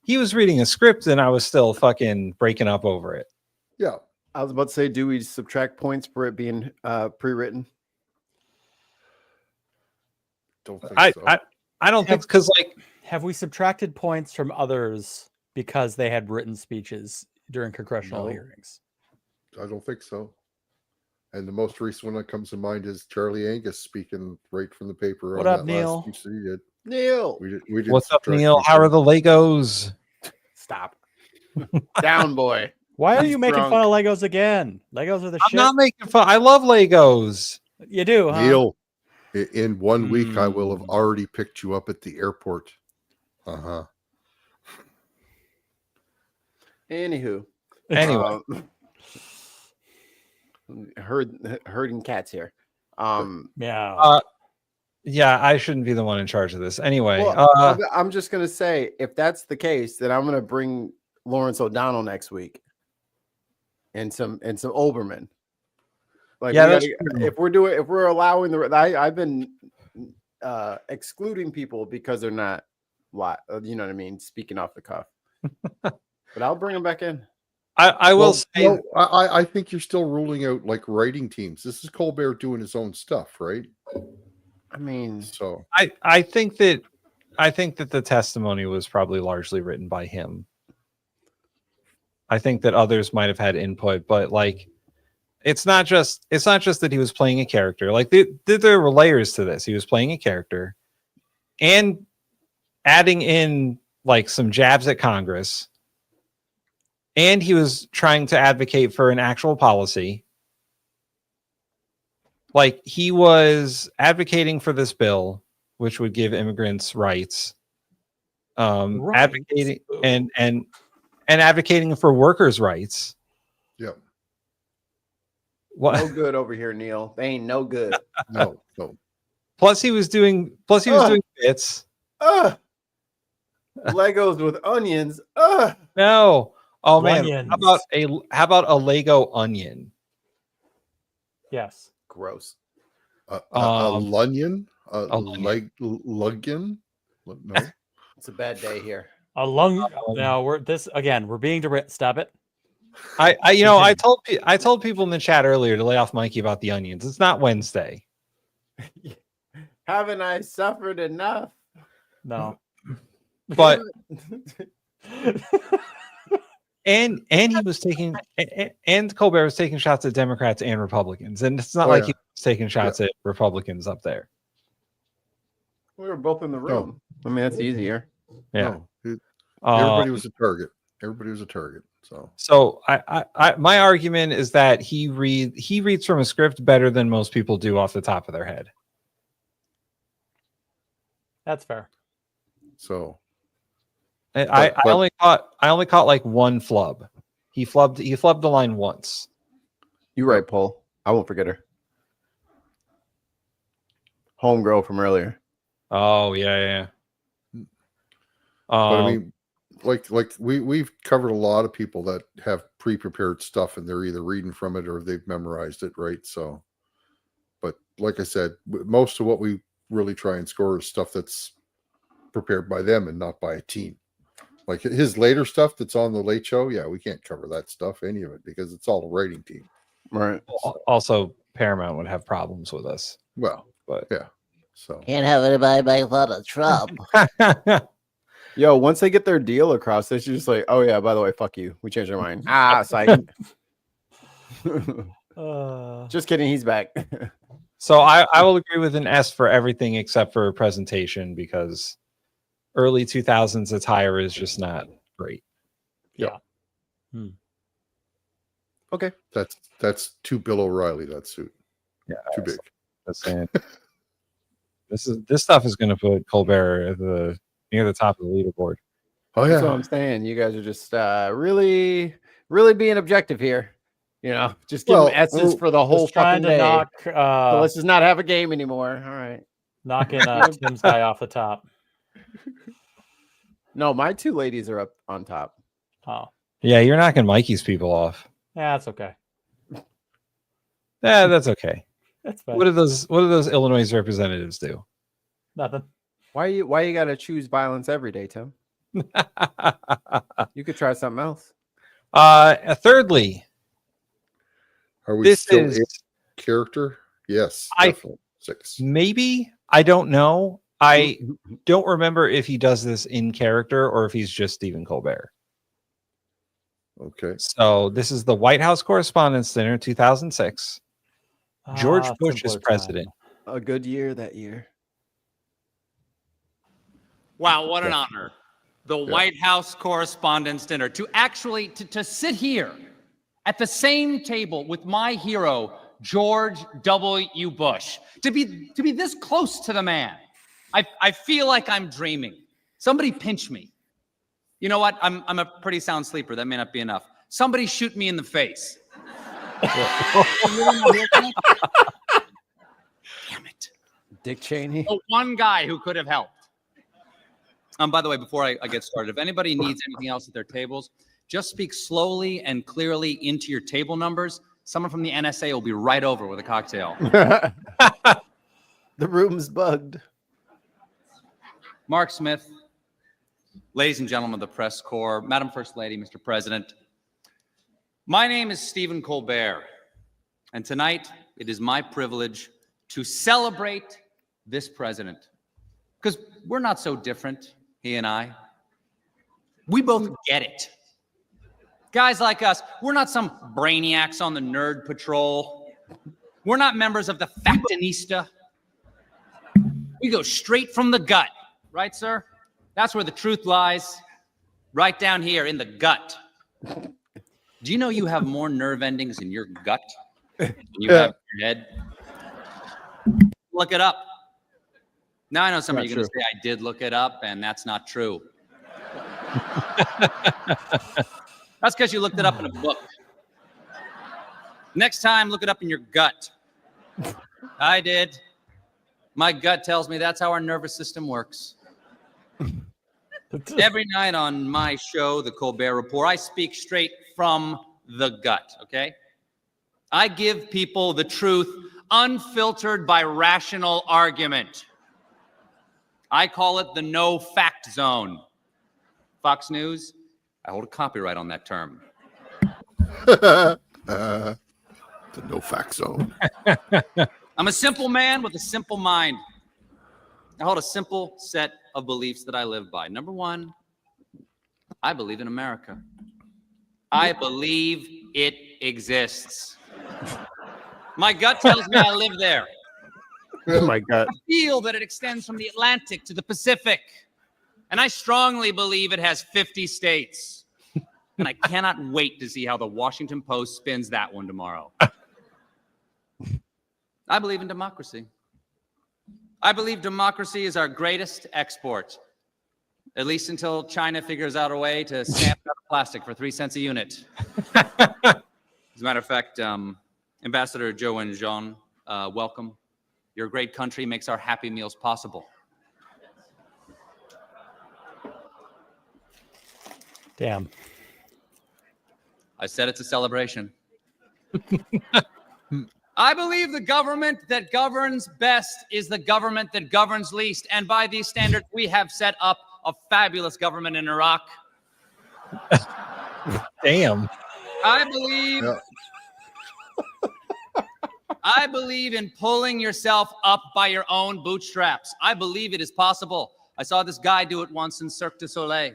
He was reading a script and I was still fucking breaking up over it. Yeah. I was about to say, do we subtract points for it being pre-written? Don't think I so. I don't think, because like, have we subtracted points from others because they had written speeches during congressional hearings? I don't think so. And the most recent one that comes to mind is Charlie Angus speaking right from the paper. What on up, that Neil? Last speech that he did. Neil. We did what's up, subtract Neil? points How from are it. the Legos? Stop. Down, boy. Why are He's you making drunk. fun of Legos again? Legos are the I'm shit. not making fun. I love Legos. You do, huh? Neil, in 1 week, I will have already picked you up at the airport. Anywho. Anyway. Herding cats here. Yeah. Yeah, I shouldn't be the one in charge of this. Anyway, well, I'm just gonna say, if that's the case, then I'm gonna bring Lawrence O'Donnell next week, and some Oberman. Like, yeah, if we're allowing I've been excluding people because they're not, you know what I mean, speaking off the cuff. But I'll bring them back in. I will say, no, I think you're still ruling out like writing teams. This is Colbert doing his own stuff, right? I mean, so I think that the testimony was probably largely written by him. I think that others might have had input, but like, it's not just that he was playing a character. Like there were layers to this. He was playing a character and adding in like some jabs at Congress. And he was trying to advocate for an actual policy. Like, he was advocating for this bill, which would give immigrants rights. Advocating and advocating for workers' rights. Yep. What? No good over here, Neil. They ain't no good. No. Plus he was doing bits. Legos with onions. No. Oh man, Onions. how about a Lego onion? Yes. Gross. A lunyon? Luggion? No. It's a bad day here. A lung. Now we're being direct. Stop it. I told people in the chat earlier to lay off Mikey about the onions. It's not Wednesday. Haven't I suffered enough? No. But and he was taking and Colbert was taking shots at Democrats and Republicans, and it's not he was taking shots at Republicans up there. We were both in the room. I mean, that's easier. Yeah. Everybody was a target. So I my argument is that he reads from a script better than most people do off the top of their head. That's fair. So I only caught like one flub. He flubbed the line once. You're right, Paul. I won't forget her. Homegirl from earlier. Oh yeah. But I mean, like we've covered a lot of people that have pre-prepared stuff and they're either reading from it or they've memorized it, right? So, but like I said, most of what we really try and score is stuff that's prepared by them and not by a team. Like his later stuff that's on the Late Show, yeah, we can't cover that stuff, any of it, because it's all a writing team. Right. Also, Paramount would have problems with us. Well, but yeah. So Can't have anybody make fun of Trump. Yo, once they get their deal across, they should just like, oh yeah, by the way, fuck you. We changed our mind. Psych. Just kidding. He's back. So I will agree with an S for everything except for presentation, because early 2000s attire is just not great. Yeah. Okay. That's too Bill O'Reilly, that suit. Yeah. Too big. That's saying. This stuff is going to put Colbert near the top of the leaderboard. Oh That's yeah. what I'm saying. You guys are just really being objective here. You know, just give them S's for the whole trying fucking to day. knock. So let's just not have a game anymore. All right. Knocking Tim's guy off the top. No, my two ladies are up on top. Oh. Yeah, you're knocking Mikey's people off. Yeah, that's okay. Yeah, that's okay. That's fine. What do those Illinois representatives do? Nothing. Why you gotta choose violence every day, Tim? You could try something else. Thirdly, are we this still is in character? Yes, I definitely. 6. maybe. I don't know. I don't remember if he does this in character or if he's just Stephen Colbert. Okay. So this is the White House Correspondents' Dinner, 2006. George Bush is president. A good year that year. Wow, what an honor. The White House Correspondents' Dinner. To actually to sit here at the same table with my hero, George W. Bush. To be this close to the man. I feel like I'm dreaming. Somebody pinch me. You know what? I'm a pretty sound sleeper. That may not be enough. Somebody shoot me in the face. Damn it. Dick Cheney. The one guy who could have helped. By the way, before I get started, if anybody needs anything else at their tables, just speak slowly and clearly into your table numbers. Someone from the NSA will be right over with a cocktail. The room's bugged. Mark Smith, ladies and gentlemen of the press corps, Madam First Lady, Mr. President, my name is Stephen Colbert, and tonight it is my privilege to celebrate this president, because we're not so different, he and I. We both get it. Guys like us, we're not some brainiacs on the nerd patrol. We're not members of the Factinista. We go straight from the gut. Right, sir? That's where the truth lies. Right down here in the gut. Do you know you have more nerve endings in your gut than you have in your head? Look it up. Now I know some of you are going to say I did look it up, and that's not true. That's because you looked it up in a book. Next time, look it up in your gut. I did. My gut tells me that's how our nervous system works. Every night on my show, The Colbert Report, I speak straight from the gut, okay? I give people the truth unfiltered by rational argument. I call it the no fact zone. Fox News, I hold a copyright on that term. The no fact zone. I'm a simple man with a simple mind. I hold a simple set of beliefs that I live by. Number one, I believe in America. I believe it exists. My gut tells me I live there. Oh my God. I feel that it extends from the Atlantic to the Pacific. And I strongly believe it has 50 states. And I cannot wait to see how the Washington Post spins that one tomorrow. I believe in democracy. I believe democracy is our greatest export, at least until China figures out a way to stamp out plastic for 3 cents a unit. As a matter of fact, Ambassador Zhou Wenxiong, welcome. Your great country makes our Happy Meals possible. Damn. I said it's a celebration. I believe the government that governs best is the government that governs least. And by these standards, we have set up a fabulous government in Iraq. Damn. I believe I believe in pulling yourself up by your own bootstraps. I believe it is possible. I saw this guy do it once in Cirque du Soleil.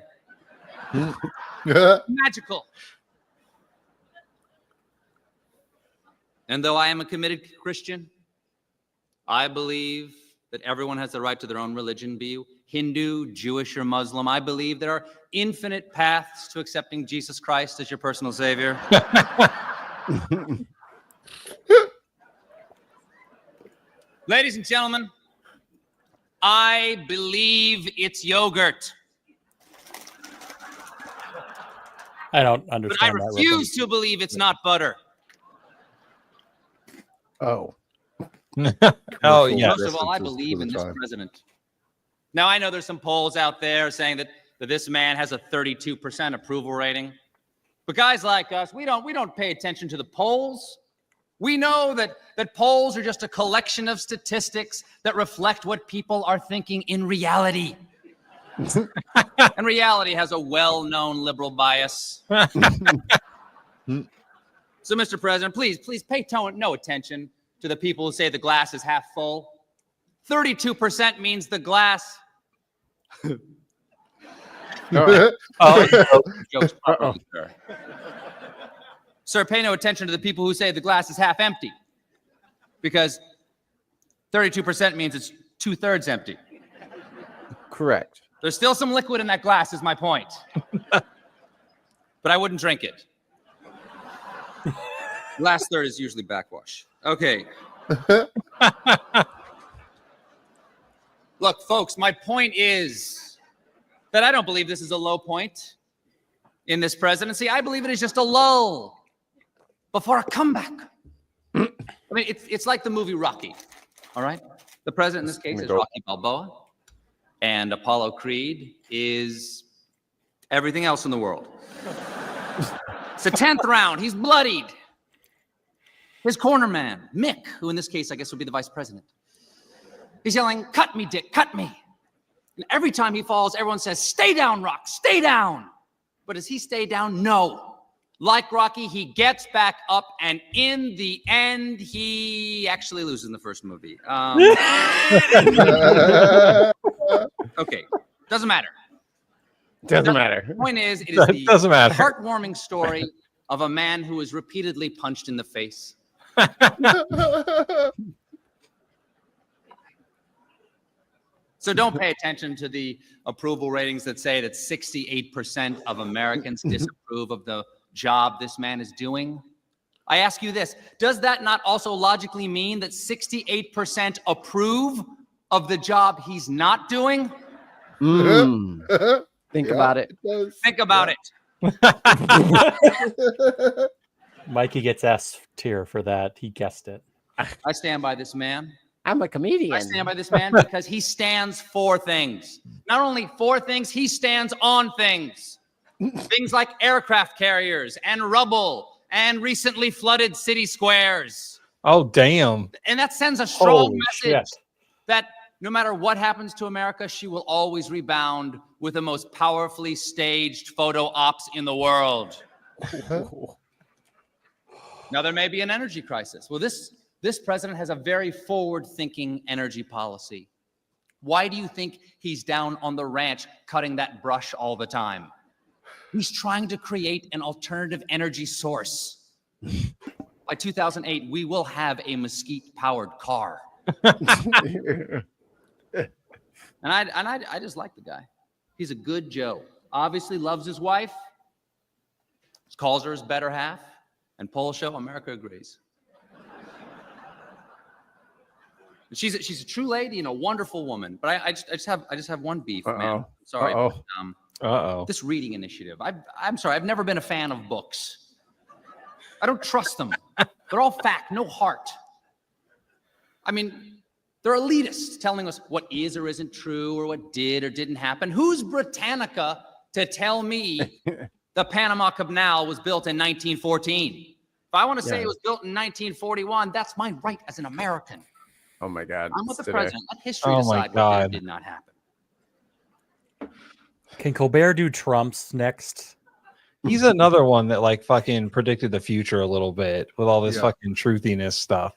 Magical. And though I am a committed Christian, I believe that everyone has the right to their own religion, be you Hindu, Jewish, or Muslim. I believe there are infinite paths to accepting Jesus Christ as your personal savior. Ladies and gentlemen, I believe it's yogurt. I don't But understand I refuse to believe it's not butter. Oh. Oh, yeah. Most of all, I believe in this president. Now, I know there's some polls out there saying that this man has a 32% approval rating. But guys like us, we don't pay attention to the polls. We know that polls are just a collection of statistics that reflect what people are thinking in reality. And reality has a well-known liberal bias. So, Mr. President, please pay no attention to the people who say the glass is half full. 32% means the glass. Jokes properly, sir. Sir, pay no attention to the people who say the glass is half empty, because 32% means it's 2/3 empty. Correct. There's still some liquid in that glass, is my point. But I wouldn't drink it. Last third is usually backwash. Okay. Look, folks, my point is that I don't believe this is a low point in this presidency. I believe it is just a lull before a comeback. I mean, it's like the movie Rocky, all right? The president in this case is Rocky Balboa, and Apollo Creed is everything else in the world. It's the 10th round. He's bloodied. His corner man, Mick, who in this case I guess would be the vice president, he's yelling, "Cut me, Dick, cut me." And every time he falls, everyone says, "Stay down, Rock, stay down." But does he stay down? No. Like Rocky, he gets back up, and in the end, he actually loses in the first movie. Okay, doesn't matter. Doesn't matter. The point is, it is the Doesn't matter. heartwarming story of a man who was repeatedly punched in the face. So don't pay attention to the approval ratings that say that 68% of Americans disapprove of the job this man is doing. I ask you this, does that not also logically mean that 68% approve of the job he's not doing? Think about it. Think about it. Mikey gets S tier for that. He guessed it. I stand by this man. I'm a comedian. I stand by this man because he stands for things. Not only for things, he stands on things. Things like aircraft carriers and rubble and recently flooded city squares. Oh, damn. And that sends a strong Holy message shit. that no matter what happens to America, she will always rebound with the most powerfully staged photo ops in the world. Now, there may be an energy crisis. Well, this president has a very forward-thinking energy policy. Why do you think he's down on the ranch cutting that brush all the time? He's trying to create an alternative energy source. By 2008, we will have a mesquite-powered car. And I just like the guy. He's a good Joe. Obviously loves his wife. Calls her his better half. And polls show America agrees. She's a true lady and a wonderful woman. But I just have one beef, man. Sorry. But, this reading initiative. I'm sorry. I've never been a fan of books. I don't trust them. They're all fact, no heart. I mean, they're elitists telling us what is or isn't true or what did or didn't happen. Who's Britannica to tell me the Panama Canal was built in 1914? If I want to say it was built in 1941, that's my right as an American. Oh my God. I'm with the president. Let history decide what did or did not happen. Can Colbert do Trump's next? He's another one that like fucking predicted the future a little bit with all this Yeah. fucking truthiness stuff.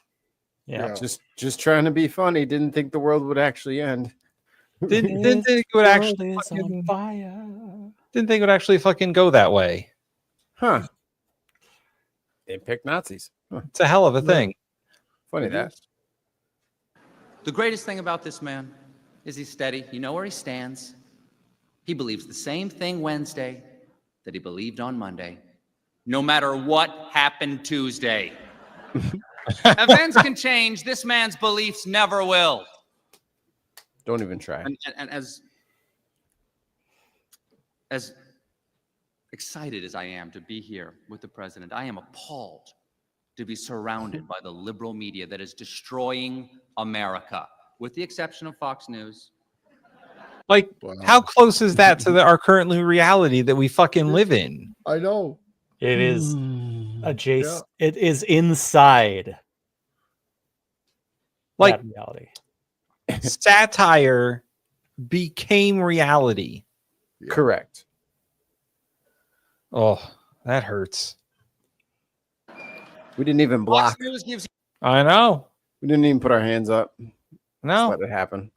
Yeah. Just trying to be funny. Didn't think the world would actually end. Didn't think it would actually on fire. Didn't think it would actually fucking go that way. Huh. They picked Nazis. Huh. It's a hell of a thing. Funny that. The greatest thing about this man is he's steady. You know where he stands. He believes the same thing Wednesday that he believed on Monday, no matter what happened Tuesday. Events can change. This man's beliefs never will. Don't even try. And as excited as I am to be here with the president, I am appalled to be surrounded by the liberal media that is destroying America, with the exception of Fox News. Like, how close is that to our current reality that we fucking live in? I know. It is adjacent. Yeah. It is inside like that reality. Satire became reality. Yeah. Correct. Oh, that hurts. We didn't even block. I know. We didn't even put our hands up. No. Just let it happen.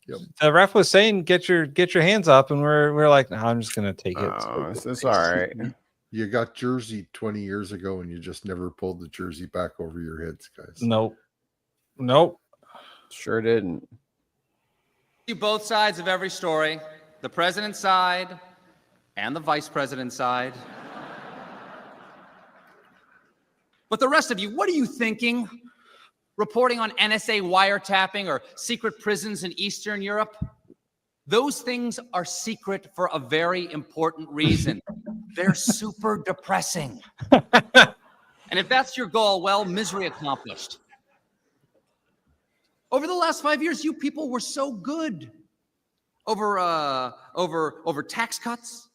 Yep. The ref was saying, "Get your hands up," and we're like, "No, I'm just gonna take it." Oh, it's all right. You got jersey 20 years ago, and you just never pulled the jersey back over your heads, guys. Nope. Sure didn't. See both sides of every story, the president's side and the vice president's side. But the rest of you, what are you thinking? Reporting on NSA wiretapping or secret prisons in Eastern Europe? Those things are secret for a very important reason. They're super depressing. And if that's your goal, well, misery accomplished. Over the last 5 years, you people were so good. Over tax cuts,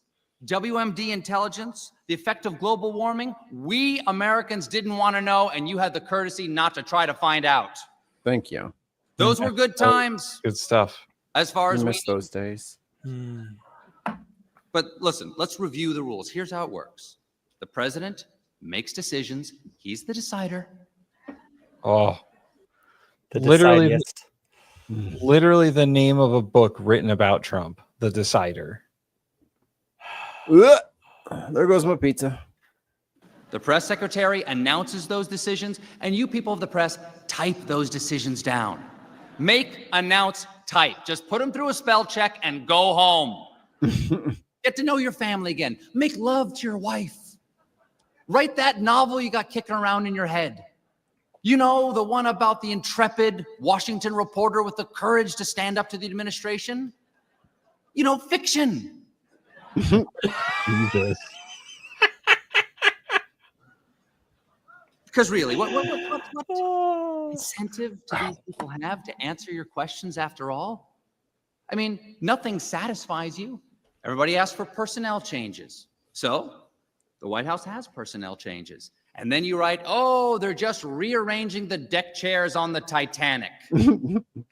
WMD intelligence, the effect of global warming, we Americans didn't want to know, and you had the courtesy not to try to find out. Thank you. Those were good times. Good stuff. As far as we miss those days. But listen, let's review the rules. Here's how it works. The president makes decisions. He's the decider. Oh, literally the name of a book written about Trump, The Decider. There goes my pizza. The press secretary announces those decisions, and you people of the press type those decisions down. Make, announce, type. Just put them through a spell check and go home. Get to know your family again. Make love to your wife. Write that novel you got kicking around in your head. You know, the one about the intrepid Washington reporter with the courage to stand up to the administration? You know, fiction. Jesus. Because really, what incentive do these people have to answer your questions after all? I mean, nothing satisfies you. Everybody asks for personnel changes. So the White House has personnel changes. And then you write, oh, they're just rearranging the deck chairs on the Titanic.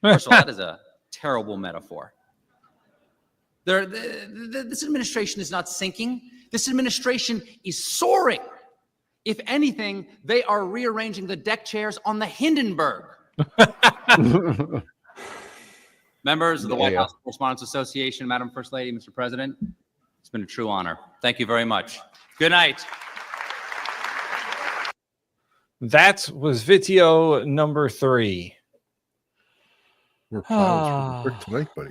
First of all, that is a terrible metaphor. This administration is not sinking. This administration is soaring. If anything, they are rearranging the deck chairs on the Hindenburg. Members of the White House Correspondents Association, Madam First Lady, Mr. President, it's been a true honor. Thank you very much. Good night. That was video number 3. We're plowing quick tonight, buddy.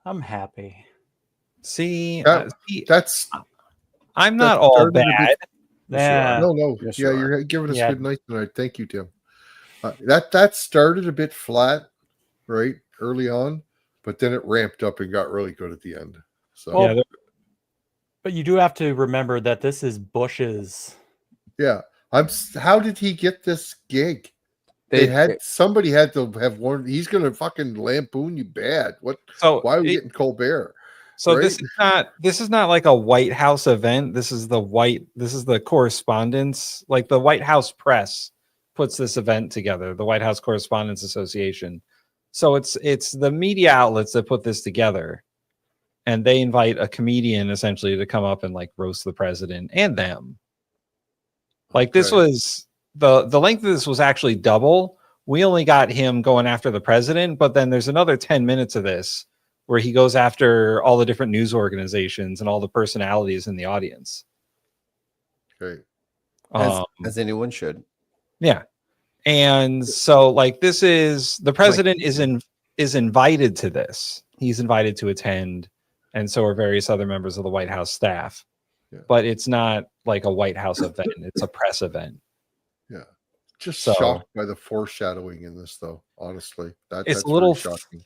I'm happy. See, that's. I'm not all bad. No. Yes, you're giving us good night tonight. Thank you, Tim. That started a bit flat, right, early on, but then it ramped up and got really good at the end. So, but you do have to remember that this is Bush's. Yeah, how did he get this gig? Somebody had to have warned. He's going to fucking lampoon you bad. What? So why are we getting Colbert? So right? this is not like a White House event. This is the correspondence. Like the White House press puts this event together. The White House Correspondents Association. So it's the media outlets that put this together, and they invite a comedian essentially to come up and like roast the president and them. Like this was the length of this was actually double. We only got him going after the president, but then there's another 10 minutes of this where he goes after all the different news organizations and all the personalities in the audience. Okay. As anyone should. Yeah. And so like this is the president is invited to this. He's invited to attend, and so are various other members of the White House staff. Yeah. But it's not like a White House event, it's a press event. Yeah. Just So- shocked by the foreshadowing in this, though. Honestly, that's a little very shocking.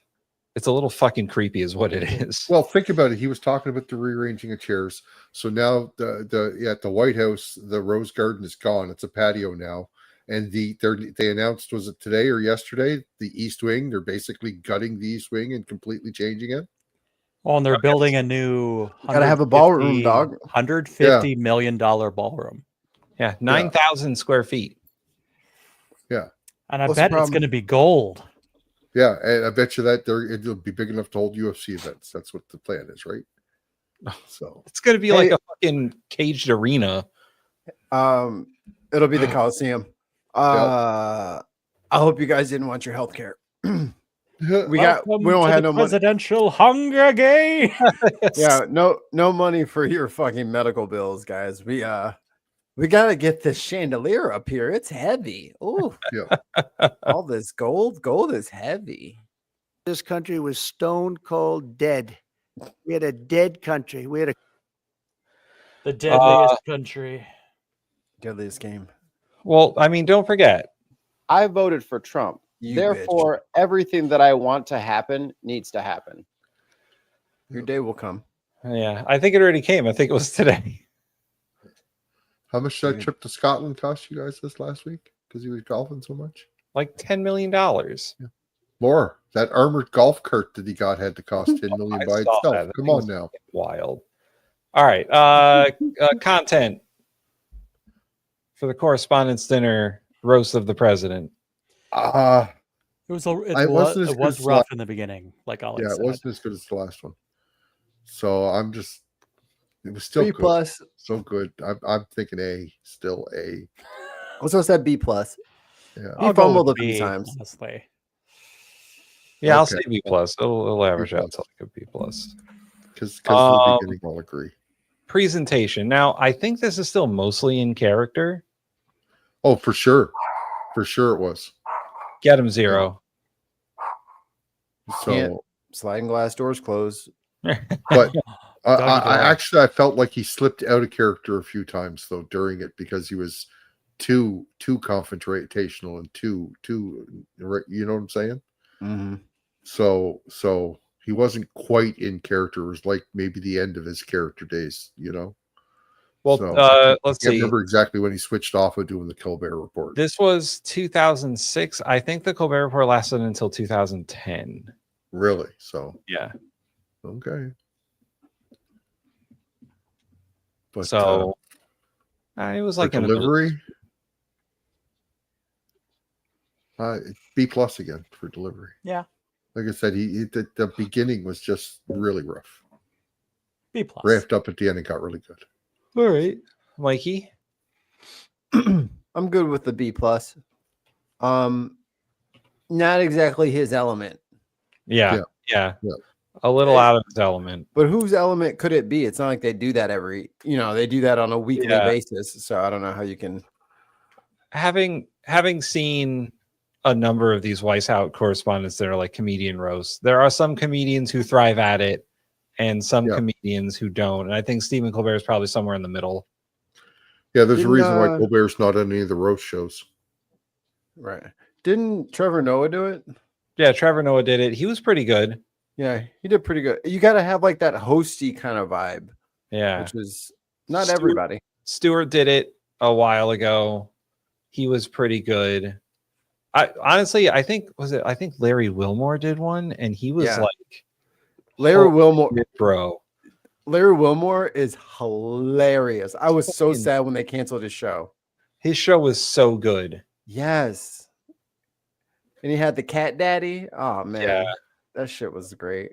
It's a little fucking creepy, is what it is. Well, think about it. He was talking about the rearranging of chairs. So now at the White House, the Rose Garden is gone. It's a patio now, and they announced, was it today or yesterday, the East Wing? They're basically gutting the East Wing and completely changing it. Oh, and they're building a new Gotta have a ballroom, dog. $150 million ballroom. Yeah, 9,000 square feet. Yeah. And I What's the bet it's problem? going to be gold. Yeah, and I bet you that it'll be big enough to hold UFC events. That's what the plan is, right? So It's going to be like a fucking caged arena. It'll be the Coliseum. I hope you guys didn't want your health care. we don't have no money. Presidential Hunger Games. Yeah, no money for your fucking medical bills, guys. We gotta get this chandelier up here. It's heavy. Oh, yeah. All this gold is heavy. This country was stone cold dead. We had a dead country. We had The deadliest country. Deadliest game. Well, I mean, don't forget. I voted for Trump. You Therefore, everything that I want to happen needs to happen. Your day will come. Yeah, I think it already came. I think it was today. How much did that trip to Scotland cost you guys this last week? Because he was golfing so much? Like $10 million. More. That armored golf cart that he got had to cost $10 million by itself. That Come thing on was now. Wild. All right. Content for the Correspondents' Dinner roast of the president. It was it wasn't as it good was as rough the in the beginning, like Alex Yeah, it said. wasn't as good as the last one. So it was still B good. plus. So good. I'm thinking A, still A. Also said B plus. Yeah. He I'll go fumbled with a few B, times. honestly. Yeah, I'll Okay. say B plus. It'll average out to like a B plus. Because the beginning, I'll agree. Presentation. Now, I think this is still mostly in character. Oh, for sure. For sure it was. Get him 0. Can't. So, Sliding glass doors closed. but Doggy I felt like he slipped out of character a few times though during it because he was too confrontational and too you know what I'm saying? Mm-hmm. So he wasn't quite in character. It was like maybe the end of his character days, you know. Well, So, let's I see. remember exactly when he switched off of doing the Colbert Report. This was 2006. I think the Colbert Report lasted until 2010. Really? So Yeah. okay. But So it was like for in the middle. delivery. B plus again for delivery. Yeah. Like I said, the beginning was just really rough. B plus. Ramped up at the end and got really good. All right, Mikey. I'm good with the B plus. Not exactly his element. Yeah. Yeah. A little out of his element. But whose element could it be? It's not like they do that they do that on a weekly basis. So I don't know how you can. Having seen a number of these White House correspondents that are like comedian roasts, there are some comedians who thrive at it and some comedians who don't. And I think Stephen Colbert is probably somewhere in the middle. Yeah, there's a reason why Colbert's not on any of the roast shows. Right. Didn't Trevor Noah do it? Yeah, Trevor Noah did it. He was pretty good. Yeah, he did pretty good. You got to have like that hosty kind of vibe. Yeah. Which is not everybody. Stewart did it a while ago. He was pretty good. I think Larry Wilmore did one, and he was like Larry Wilmore, bro. Larry Wilmore is hilarious. I was so sad when they canceled his show. His show was so good. Yes. And he had the cat daddy. Oh man. Yeah. That shit was great.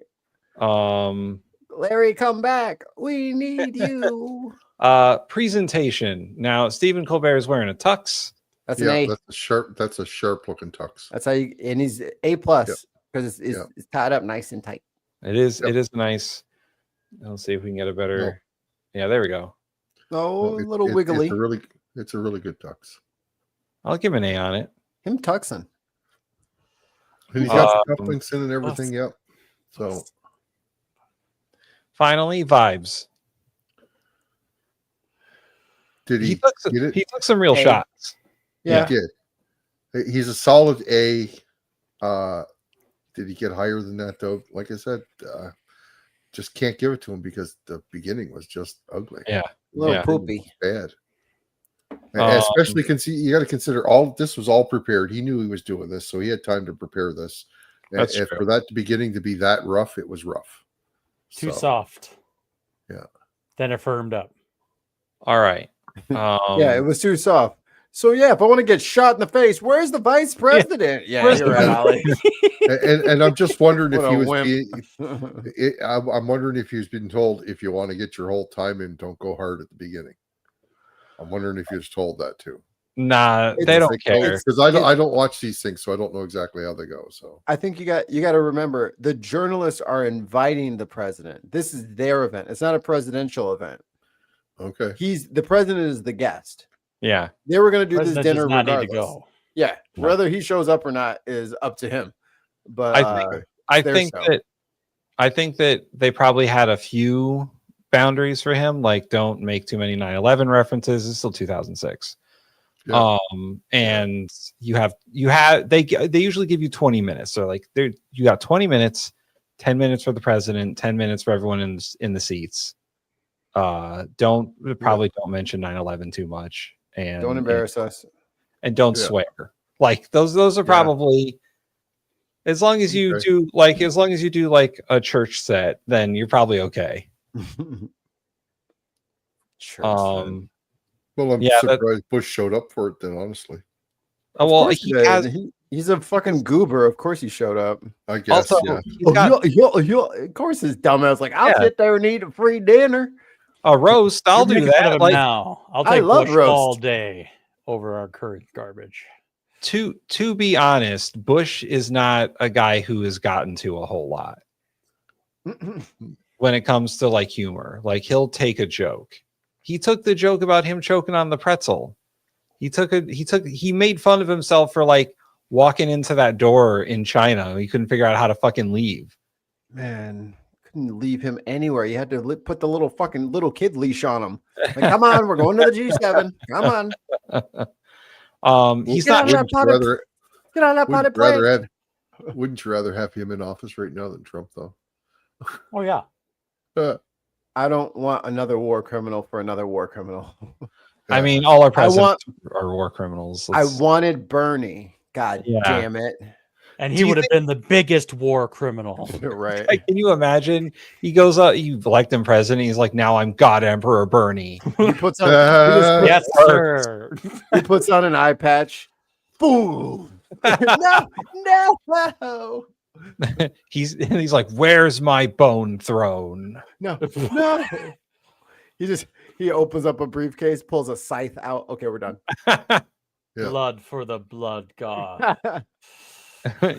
Larry, come back. We need you. Presentation. Now, Stephen Colbert is wearing a tux. That's an A. That's a sharp looking tux. That's how you, and he's A+ because it's tied up nice and tight. It is. It is nice. Let's see if we can get a better. Yeah, there we go. Oh, a little wiggly. It's a really good tux. I'll give an A on it. Him tuxing. And he's got the cufflinks in and everything. Yep. So finally, vibes. Did he get it? He took some real shots. Yeah, he did. He's a solid A. Did he get higher than that though? Like I said, just can't give it to him because the beginning was just ugly. Yeah, a little poopy, bad. Especially you got to consider all this was all prepared. He knew he was doing this, so he had time to prepare this. That's and true. For that beginning to be that rough, it was rough. Too soft. Yeah. Then it firmed up. All right. Yeah, it was too soft. So yeah, if I want to get shot in the face, where's the vice president? Yeah, you're right, Ollie. and I'm just wondering if What he a was wimp. I'm wondering if he's been told if you want to get your whole time in, don't go hard at the beginning. I'm wondering if he was told that too. Nah, they don't care because I don't watch these things, so I don't know exactly how they go. So I think you got to remember the journalists are inviting the president. This is their event. It's not a presidential event. Okay. The president is the guest. Yeah. They were going to do this President dinner does not need to regardless. go. Yeah. Whether he shows up or not is up to him. But I think that they probably had a few boundaries for him, like don't make too many 9/11 references. It's still 2006. Yeah. And they usually give you 20 minutes. So like you got 20 minutes, 10 minutes for the president, 10 minutes for everyone in the seats. Don't mention 9/11 too much, and don't embarrass us, and don't swear. Like those are probably as long as you do like a church set, then you're probably okay. Church well, I'm surprised Bush showed up for it then, honestly. Oh well, he's a fucking goober. Of course he showed up. I guess. Also, of course his dumbass like I'll sit there and eat a free dinner. A roast, I'll do that. Like, now, I'll take Bush roast all day over our current garbage. To be honest, Bush is not a guy who has gotten to a whole lot when it comes to like humor. Like he'll take a joke. He took the joke about him choking on the pretzel. He made fun of himself for like walking into that door in China. He couldn't figure out how to fucking leave. Man, couldn't leave him anywhere. You had to put the little kid leash on him. Like, come on, we're going to the G7. Come on. He's get not. On get on that potted plate. Wouldn't you rather have him in office right now than Trump, though? Oh yeah. I don't want another war criminal for another war criminal. I mean, all our presidents are war criminals. I wanted Bernie. God damn it. And he would have been the biggest war criminal. Right. Like, can you imagine? He goes up, you elect him president. He's like, now I'm God Emperor Bernie. He puts on, yes, sir. He puts on an eye patch. Boom. No. He's like, where's my bone throne? No. He opens up a briefcase, pulls a scythe out. Okay, we're done. Blood for the blood god.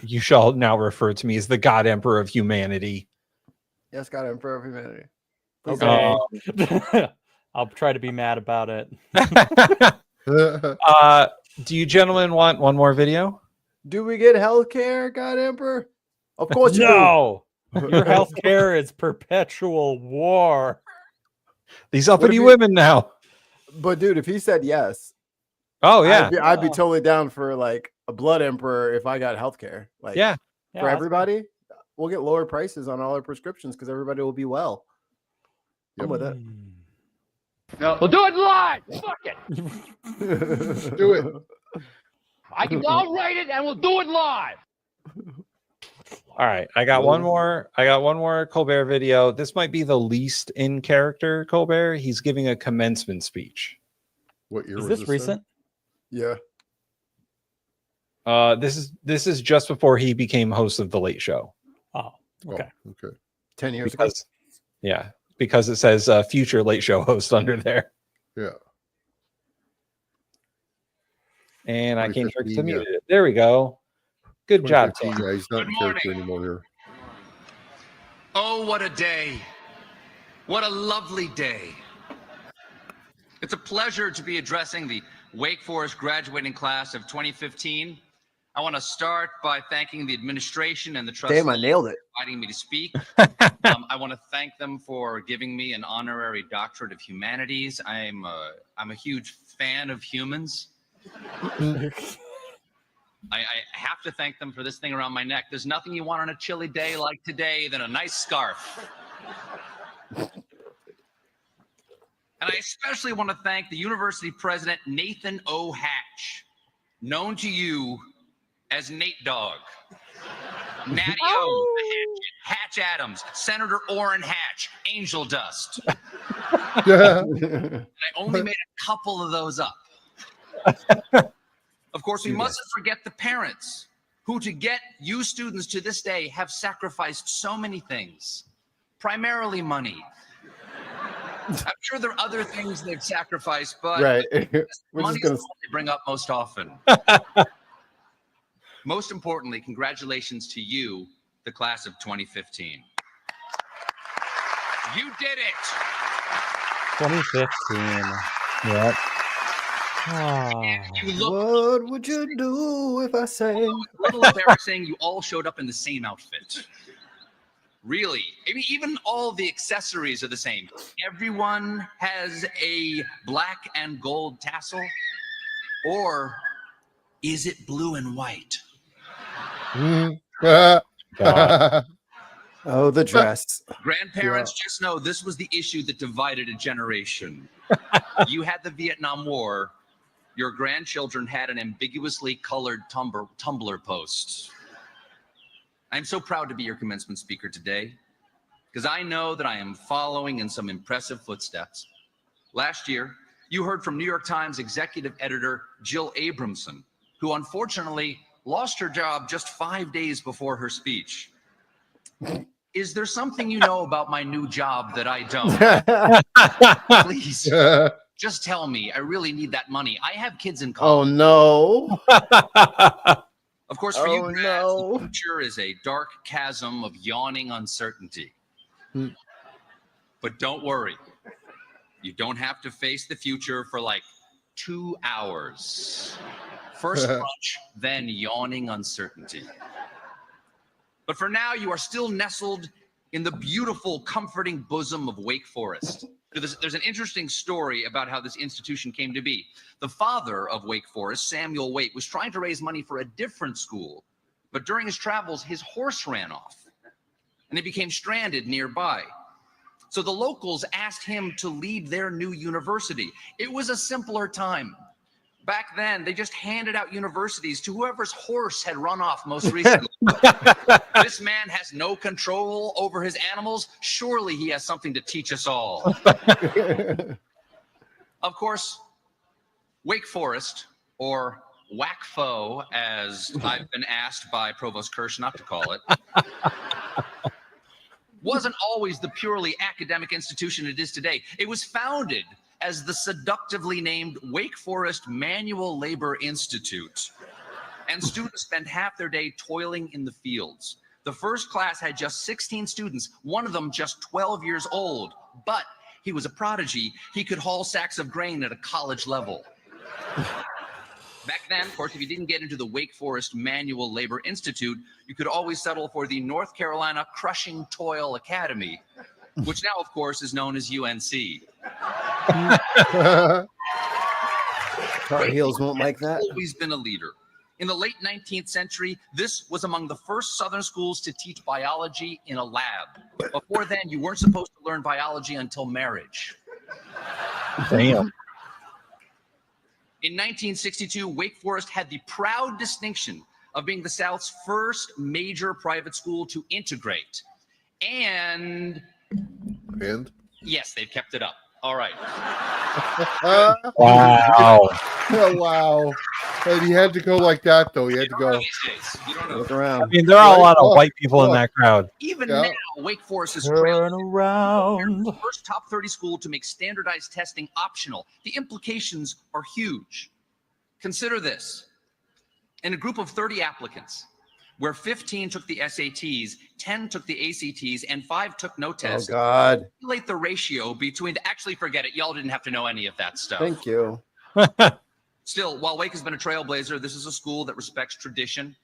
You shall now refer to me as the God Emperor of humanity. Yes, God Emperor of humanity. Please Okay. I'll try to be mad about it. Do you gentlemen want one more video? Do we get health care, God Emperor? Of course you no. Your health care is perpetual war. These uppity women now. But dude, if he said yes, oh yeah, I'd be totally down for like a blood emperor if I got healthcare. Like for everybody, we'll get lower prices on all our prescriptions because everybody will be well. I'm with it. No, we'll do it live. Fuck it. Do it. I'll write it and we'll do it live. All right, I got one more Colbert video. This might be the least in character Colbert. He's giving a commencement speech. What year is was this recent? Yeah. This is just before he became host of the Late Show. Oh, okay. Oh, okay. 10 years ago. Yeah, because it says future Late Show host under there. Yeah. And I came here to 2015, mute it. There we go. Good job, Tim. Yeah, he's not in character anymore here. Oh, what a day. What a lovely day. It's a pleasure to be addressing the Wake Forest graduating class of 2015. I want to start by thanking the administration and the trustees Damn, I nailed it. for inviting me to speak. I want to thank them for giving me an honorary doctorate of humanities. I'm a huge fan of humans. I have to thank them for this thing around my neck. There's nothing you want on a chilly day like today than a nice scarf. And I especially want to thank the university president, Nathan O. Hatch, known to you as Nate Dogg, Natty O, Hatch Adams, Senator Orrin Hatch, Angel Dust. I only made a couple of those up. Of course, we mustn't forget the parents who, to get you students to this day, have sacrificed so many things, primarily money. I'm sure there are other things they've sacrificed, but money is what they bring up most often. Most importantly, congratulations to you, the class of 2015. You did it! 2015. Yep. What would you do if I sang? It's a little embarrassing. You all showed up in the same outfit. Really, I mean, even all the accessories are the same. Everyone has a black and gold tassel, or is it blue and white? Oh, the dress. Grandparents, just know this was the issue that divided a generation. You had the Vietnam War. Your grandchildren had an ambiguously colored Tumblr post. I'm so proud to be your commencement speaker today, because I know that I am following in some impressive footsteps. Last year, you heard from New York Times executive editor Jill Abramson, who unfortunately lost her job just 5 days before her speech. Is there something you know about my new job that I don't? Please, just tell me. I really need that money. I have kids in college. Oh, no. Of course, for you grads, the future is a dark chasm of yawning uncertainty. But don't worry. You don't have to face the future for like 2 hours. First crunch, then yawning uncertainty. But for now, you are still nestled in the beautiful, comforting bosom of Wake Forest. There's an interesting story about how this institution came to be. The father of Wake Forest, Samuel Waite, was trying to raise money for a different school, but during his travels, his horse ran off, and he became stranded nearby. So the locals asked him to lead their new university. It was a simpler time. Back then, they just handed out universities to whoever's horse had run off most recently. This man has no control over his animals. Surely he has something to teach us all. Of course, Wake Forest, or WACFO, as I've been asked by Provost Kirsch not to call it, wasn't always the purely academic institution it is today. It was founded as the seductively named Wake Forest Manual Labor Institute. And students spend half their day toiling in the fields. The first class had just 16 students, one of them just 12 years old, but he was a prodigy. He could haul sacks of grain at a college level. Back then, of course, if you didn't get into the Wake Forest Manual Labor Institute, you could always settle for the North Carolina Crushing Toil Academy, which now, of course, is known as UNC. Tar Heels won't like that. Always been a leader. In the late 19th century, this was among the first Southern schools to teach biology in a lab. Before then, you weren't supposed to learn biology until marriage. Damn. In 1962, Wake Forest had the proud distinction of being the South's first major private school to integrate. And yes, they've kept it up. All right. Wow. Oh, wow. And he had to go like that, though. He had to go. Look around. I mean, there are a lot of white people in that crowd. Even now, Wake Forest is Turn around. the first top 30 school to make standardized testing optional. The implications are huge. Consider this. In a group of 30 applicants, where 15 took the SATs, 10 took the ACTs, and 5 took no test. Oh, God. Calculate the ratio between... Actually, forget it. Y'all didn't have to know any of that stuff. Thank you. Still, while Wake has been a trailblazer, this is a school that respects tradition.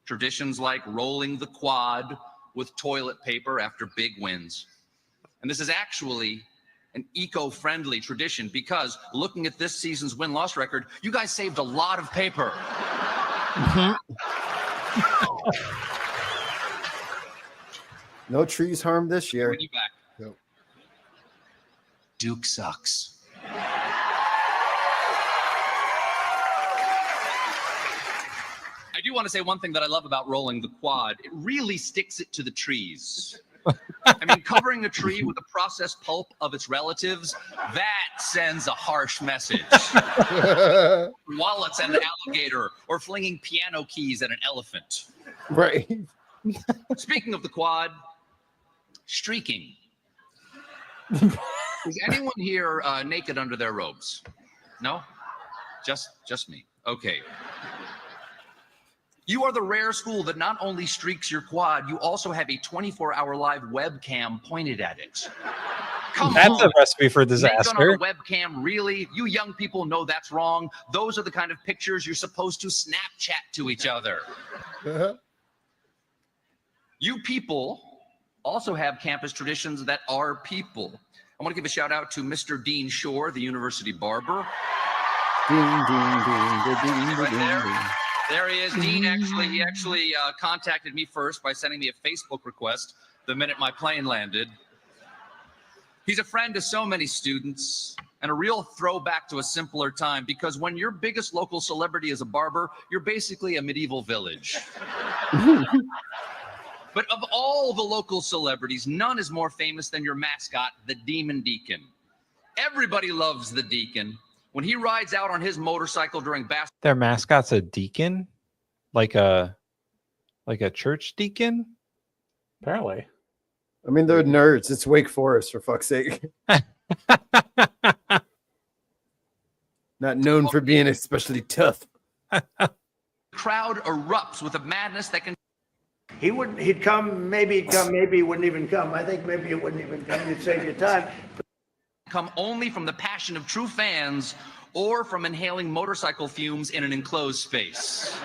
Traditions like rolling the quad with toilet paper after big wins. And this is actually an eco-friendly tradition because looking at this season's win-loss record, you guys saved a lot of paper. No trees harmed this year. Bring you back. Yep. Duke sucks. I do want to say one thing that I love about rolling the quad. It really sticks it to the trees. I mean, covering a tree with the processed pulp of its relatives, that sends a harsh message. Wallets at an alligator or flinging piano keys at an elephant. Right. Speaking of the quad, streaking. Is anyone here naked under their robes? No? Just me. Okay. You are the rare school that not only streaks your quad, you also have a 24-hour live webcam pointed at it. That's a recipe for Naked disaster. on a webcam, really? You young people know that's wrong. Those are the kind of pictures you're supposed to Snapchat to each other. You people also have campus traditions that are people. I want to give a shout out to Mr. Dean Shore, the university barber. Ding, ding, ding, ding, ding, Right ding, there. ding. There he is. Dean he actually contacted me first by sending me a Facebook request the minute my plane landed. He's a friend to so many students and a real throwback to a simpler time because when your biggest local celebrity is a barber, you're basically a medieval village. But of all the local celebrities, none is more famous than your mascot, the Demon Deacon. Everybody loves the Deacon. When he rides out on his motorcycle during basketball, Their mascot's a deacon, like a church deacon. Apparently, I mean, they're nerds. It's Wake Forest, for fuck's sake. Not known for being especially tough. the crowd erupts with a madness that can He'd come, maybe he'd come, maybe he wouldn't even come. I think maybe he wouldn't even come. You'd save your time. come only from the passion of true fans or from inhaling motorcycle fumes in an enclosed space.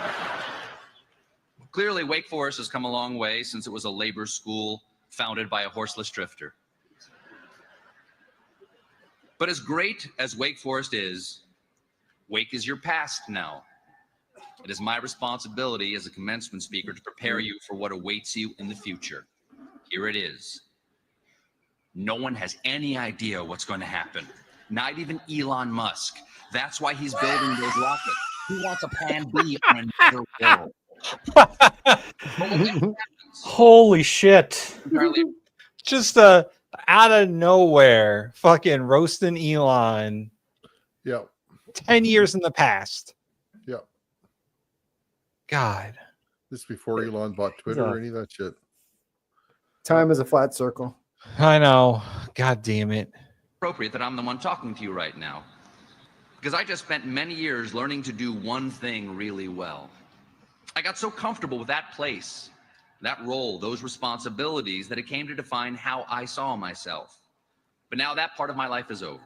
Clearly, Wake Forest has come a long way since it was a labor school founded by a horseless drifter. But as great as Wake Forest is, Wake is your past now. It is my responsibility as a commencement speaker to prepare you for what awaits you in the future. Here it is. No one has any idea what's going to happen. Not even Elon Musk. That's why he's building those rockets. He wants a plan B on another world. Holy shit. Just out of nowhere, fucking roasting Elon. Yep. 10 years in the past. Yep. God. This before Elon bought Twitter or any of that shit. Time is a flat circle. I know. God damn it. Appropriate that I'm the one talking to you right now. Because I just spent many years learning to do one thing really well. I got so comfortable with that place, that role, those responsibilities that it came to define how I saw myself. But now that part of my life is over.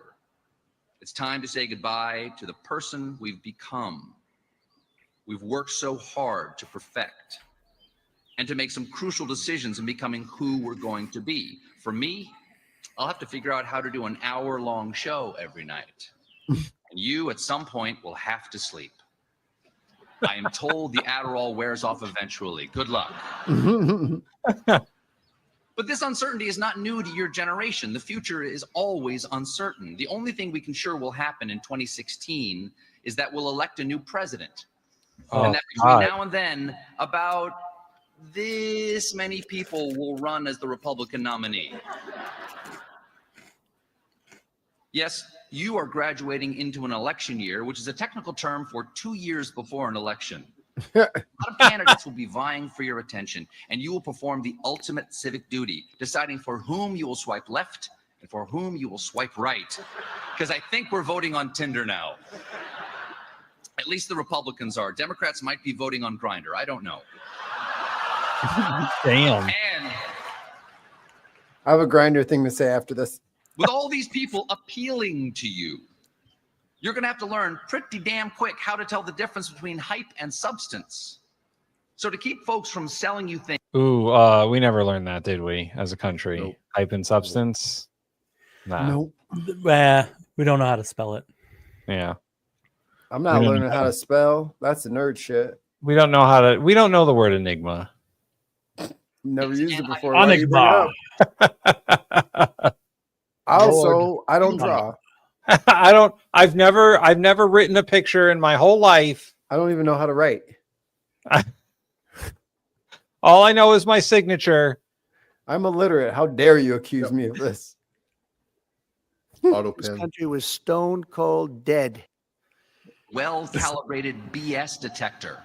It's time to say goodbye to the person we've become. We've worked so hard to perfect and to make some crucial decisions in becoming who we're going to be. For me, I'll have to figure out how to do an hour-long show every night. And you, at some point, will have to sleep. I am told the Adderall wears off eventually. Good luck. But this uncertainty is not new to your generation. The future is always uncertain. The only thing we can sure will happen in 2016 is that we'll elect a new president. And that between now and then, about this many people will run as the Republican nominee. Yes, you are graduating into an election year, which is a technical term for 2 years before an election. A lot of candidates will be vying for your attention, and you will perform the ultimate civic duty, deciding for whom you will swipe left and for whom you will swipe right. Because I think we're voting on Tinder now. At least the Republicans are. Democrats might be voting on Grindr. I don't know. Damn. And I have a grinder thing to say after this. with all these people appealing to you, you're going to have to learn pretty damn quick how to tell the difference between hype and substance. So to keep folks from selling you things. Ooh, we never learned that, did we, as a country? Nope. Hype and substance? Nah. Nope. We don't know how to spell it. Yeah. I'm not learning how to spell. That's the nerd shit. We don't know the word enigma. Never used it before. Enigma. Also, I don't draw. I've never written a picture in my whole life. I don't even know how to write. All I know is my signature. I'm illiterate. How dare you accuse me of this? Auto This pen. country was stone cold dead. Well-calibrated BS detector.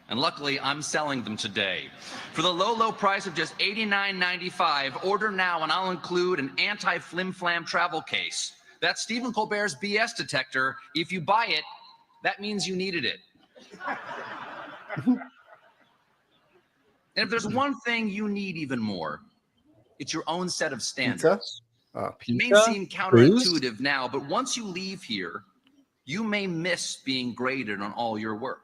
And luckily, I'm selling them today. For the low, low price of just $89.95, order now and I'll include an anti-flim-flam travel case. That's Stephen Colbert's BS detector. If you buy it, that means you needed it. And if there's one thing you need even more, it's your own set of standards. It may seem counterintuitive now, but once you leave here, you may miss being graded on all your work.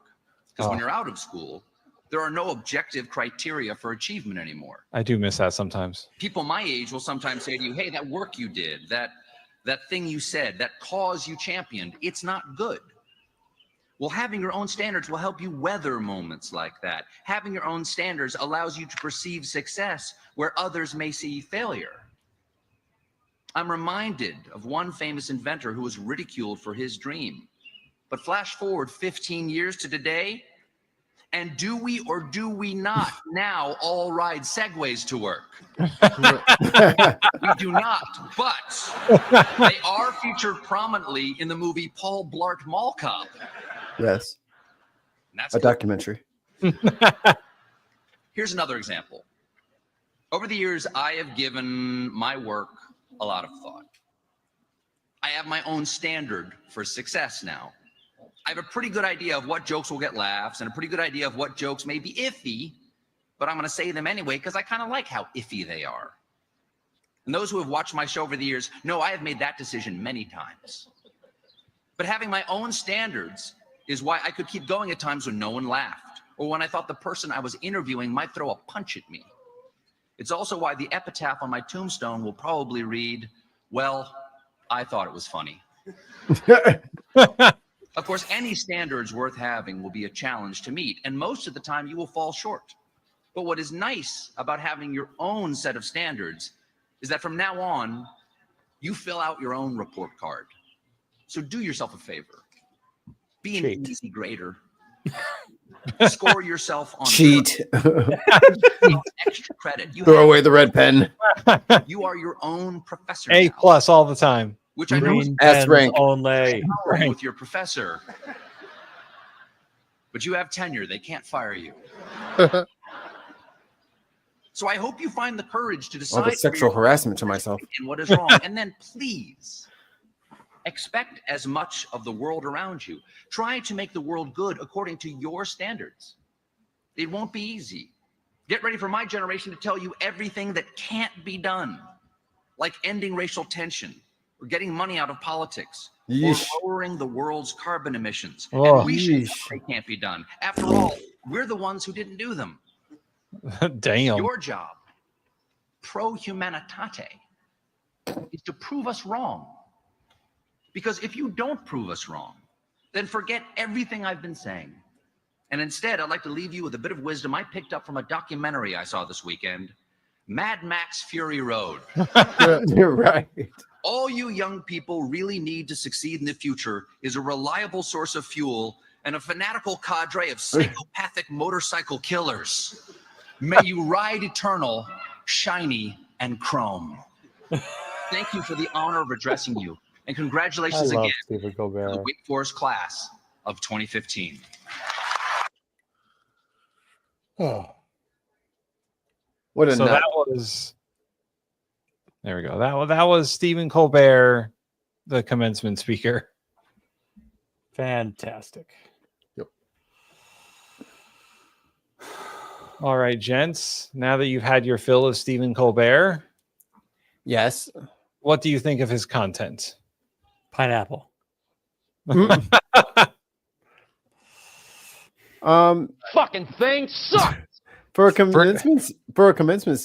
Because when you're out of school, there are no objective criteria for achievement anymore. I do miss that sometimes. People my age will sometimes say to you, hey, that work you did, that thing you said, that cause you championed, it's not good. Well, having your own standards will help you weather moments like that. Having your own standards allows you to perceive success where others may see failure. I'm reminded of one famous inventor who was ridiculed for his dream. But flash forward 15 years to today, and do we or do we not now all ride Segways to work? We do not, but they are featured prominently in the movie Paul Blart Mall Cop. Yes. And that's a documentary. Here's another example. Over the years, I have given my work a lot of thought. I have my own standard for success now. I have a pretty good idea of what jokes will get laughs and a pretty good idea of what jokes may be iffy, but I'm going to say them anyway because I kind of like how iffy they are. And those who have watched my show over the years know I have made that decision many times. But having my own standards is why I could keep going at times when no one laughed or when I thought the person I was interviewing might throw a punch at me. It's also why the epitaph on my tombstone will probably read, well, I thought it was funny. Of course, any standards worth having will be a challenge to meet, and most of the time you will fall short. But what is nice about having your own set of standards is that from now on, you fill out your own report card. So do yourself a favor. Be an easy grader. Score yourself on cheat. Extra credit. You Throw away the red pen. You are your own professor. A+ all the time. Which I know is S rank only with your professor. But you have tenure. They can't fire you. So I hope you find the courage to decide all the sexual harassment to myself and what is wrong. And then please expect as much of the world around you. Try to make the world good according to your standards. It won't be easy. Get ready for my generation to tell you everything that can't be done, like ending racial tension, or getting money out of politics, Yeesh. or lowering the world's carbon emissions. Oh. And we should know they can't be done. After all, we're the ones who didn't do them. Damn. Your job, pro humanitate, is to prove us wrong. Because if you don't prove us wrong, then forget everything I've been saying. And instead, I'd like to leave you with a bit of wisdom I picked up from a documentary I saw this weekend, Mad Max Fury Road. You're right. All you young people really need to succeed in the future is a reliable source of fuel and a fanatical cadre of psychopathic motorcycle killers. May you ride eternal, shiny, and chrome. Thank you for the honor of addressing you, and congratulations again to the Wake Forest class of 2015. Oh. What a so nut. that was there we go. That was Stephen Colbert, the commencement speaker. Fantastic. Yep. All right, gents. Now that you've had your fill of Stephen Colbert, yes. What do you think of his content? Pineapple. Fucking thing sucks. For a commencement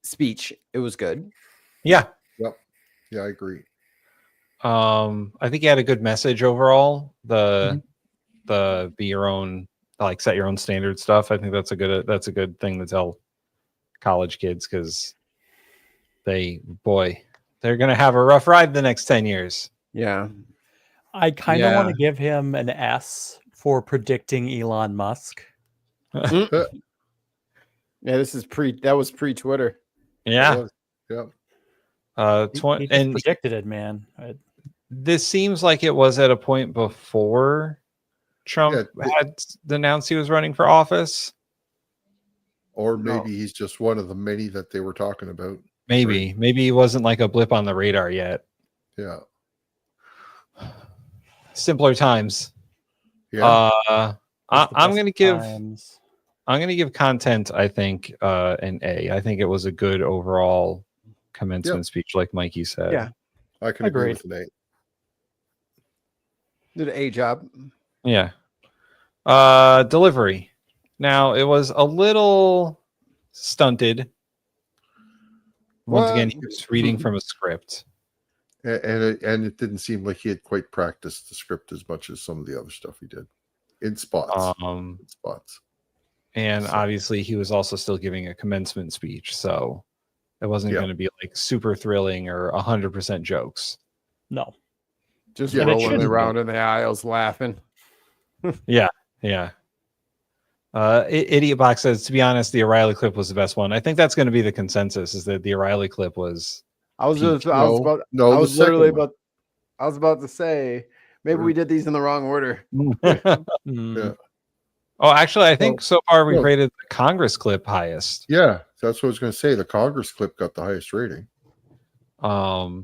speech, it was good. Yeah. Yep. Yeah, I agree. I think he had a good message overall. The be your own, like set your own standard stuff. I think that's a good thing to tell college kids, because they're gonna have a rough ride the next 10 years. Yeah. I kind of want to give him an S for predicting Elon Musk. Yeah, that was pre-Twitter. Yeah. Yep. He just predicted it, man. This seems like it was at a point before Trump had announced he was running for office. Or maybe he's just one of the many that they were talking about. Maybe he wasn't like a blip on the radar yet. Yeah. Simpler times. Yeah. I'm gonna give content, I think, an A. I think it was a good overall commencement speech, like Mikey said. Yeah, I can agree with an A. Did an A job. Yeah. Delivery. Now, it was a little stunted. Once again, he was reading from a script. And it didn't seem like he had quite practiced the script as much as some of the other stuff he did in spots. And obviously, he was also still giving a commencement speech, so it wasn't going to be like super thrilling or 100% jokes. No, just rolling around in the aisles laughing. Yeah. Idiot Box says, to be honest, the O'Reilly clip was the best one. I think that's going to be the consensus, is that the O'Reilly clip was. I was about to say maybe we did these in the wrong order. Yeah. Oh, actually, I think so far we've rated the Congress clip highest. Yeah, that's what I was going to say. The Congress clip got the highest rating. But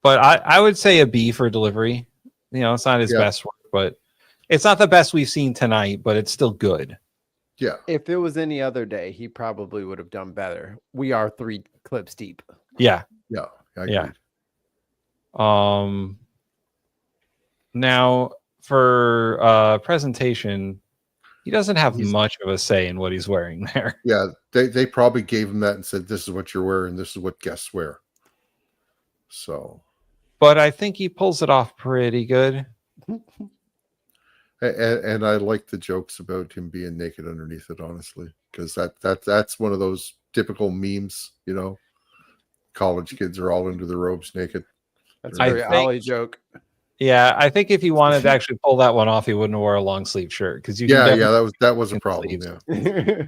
I would say a B for delivery. It's not his best work, but it's not the best we've seen tonight, but it's still good. Yeah. If it was any other day, he probably would have done better. We are 3 clips deep. Yeah. Yeah. I agree. Now for presentation, he doesn't have much of a say in what he's wearing there. Yeah, they probably gave him that and said, "This is what you're wearing. This is what guests wear." So, but I think he pulls it off pretty good. And I like the jokes about him being naked underneath it, honestly, because that's one of those typical memes. College kids are all into their robes naked. That's a very Ollie joke. Yeah, I think if he wanted to actually pull that one off, he wouldn't wear a long sleeve shirt, because that was a problem. Yeah.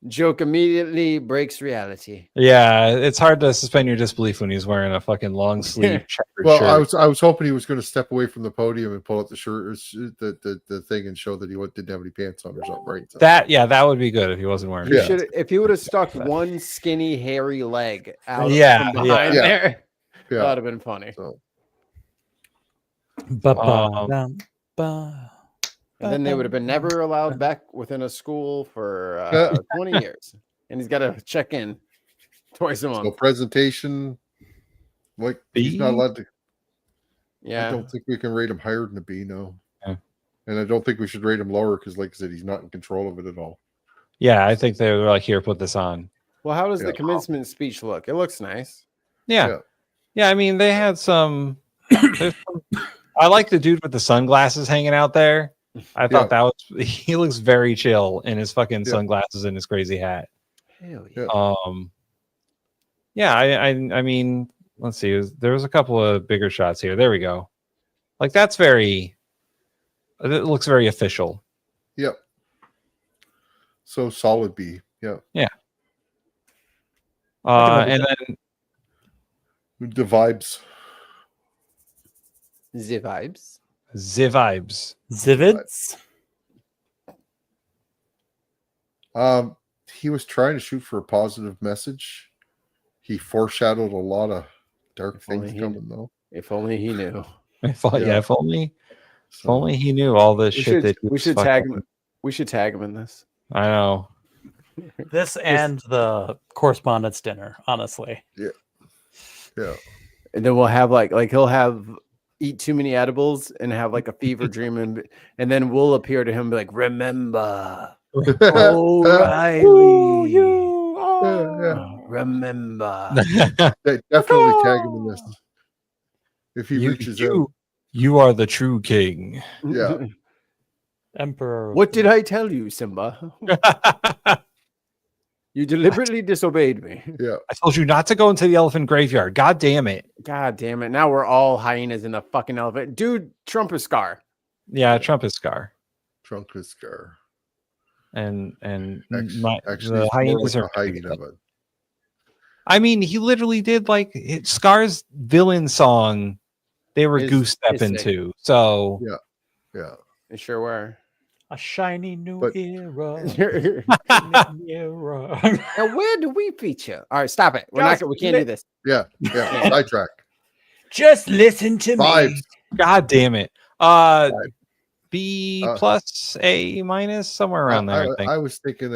Joke immediately breaks reality. Yeah, it's hard to suspend your disbelief when he's wearing a fucking long sleeve checkered shirt. I was hoping he was going to step away from the podium and pull out the shirt, the thing, and show that he didn't have any pants on or something. Right? So. That would be good if he wasn't wearing. If he would have stuck one skinny hairy leg out from behind there, that would have been funny. So. And then they would have been never allowed back within a school for 20 years. And he's got to check in twice a month. So presentation, like he's not allowed to. Yeah. I don't think we can rate him higher than a B, no. Yeah. And I don't think we should rate him lower because, like I said, he's not in control of it at all. Yeah, I think they were like, here, put this on. Well, how does the commencement speech look? It looks nice. Yeah. I mean, they had some. I like the dude with the sunglasses hanging out there. I thought he looks very chill in his fucking sunglasses and his crazy hat. Hell yeah. I mean, let's see. There was a couple of bigger shots here. There we go. Like it looks very official. Yep. So solid B. Yeah. Yeah. And then the vibes. The vibes. Zivids. He was trying to shoot for a positive message. He foreshadowed a lot of dark things coming, though. If only he knew. If only. If only he knew all this shit that he we was should fucking- tag him. We should tag him in this. I know. This and the correspondence dinner, honestly. Yeah. Yeah. And then we'll have like he'll have eat too many edibles and have like a fever dream, and then we'll appear to him and be like, remember, O'Reilly, remember. Definitely tag him in this. If he reaches out. You are the true king. Yeah. Emperor. What did I tell you, Simba? You deliberately disobeyed me. Yeah. I told you not to go into the elephant graveyard. God damn it. God damn it. Now we're all hyenas in a fucking elephant. Dude, Trump is Scar. Yeah, Trump is Scar. Trump is Scar. And Actually, the it's more hyenas like are a hyena, but I mean, he literally did like Scar's villain song. They were goose stepping to. So yeah. They sure were. A shiny new era. Now, where do we feature? All right, stop it. We can't do this. Yeah. Sidetrack. Just listen to me. God damn it. B plus, A minus, somewhere around there. I think. I was thinking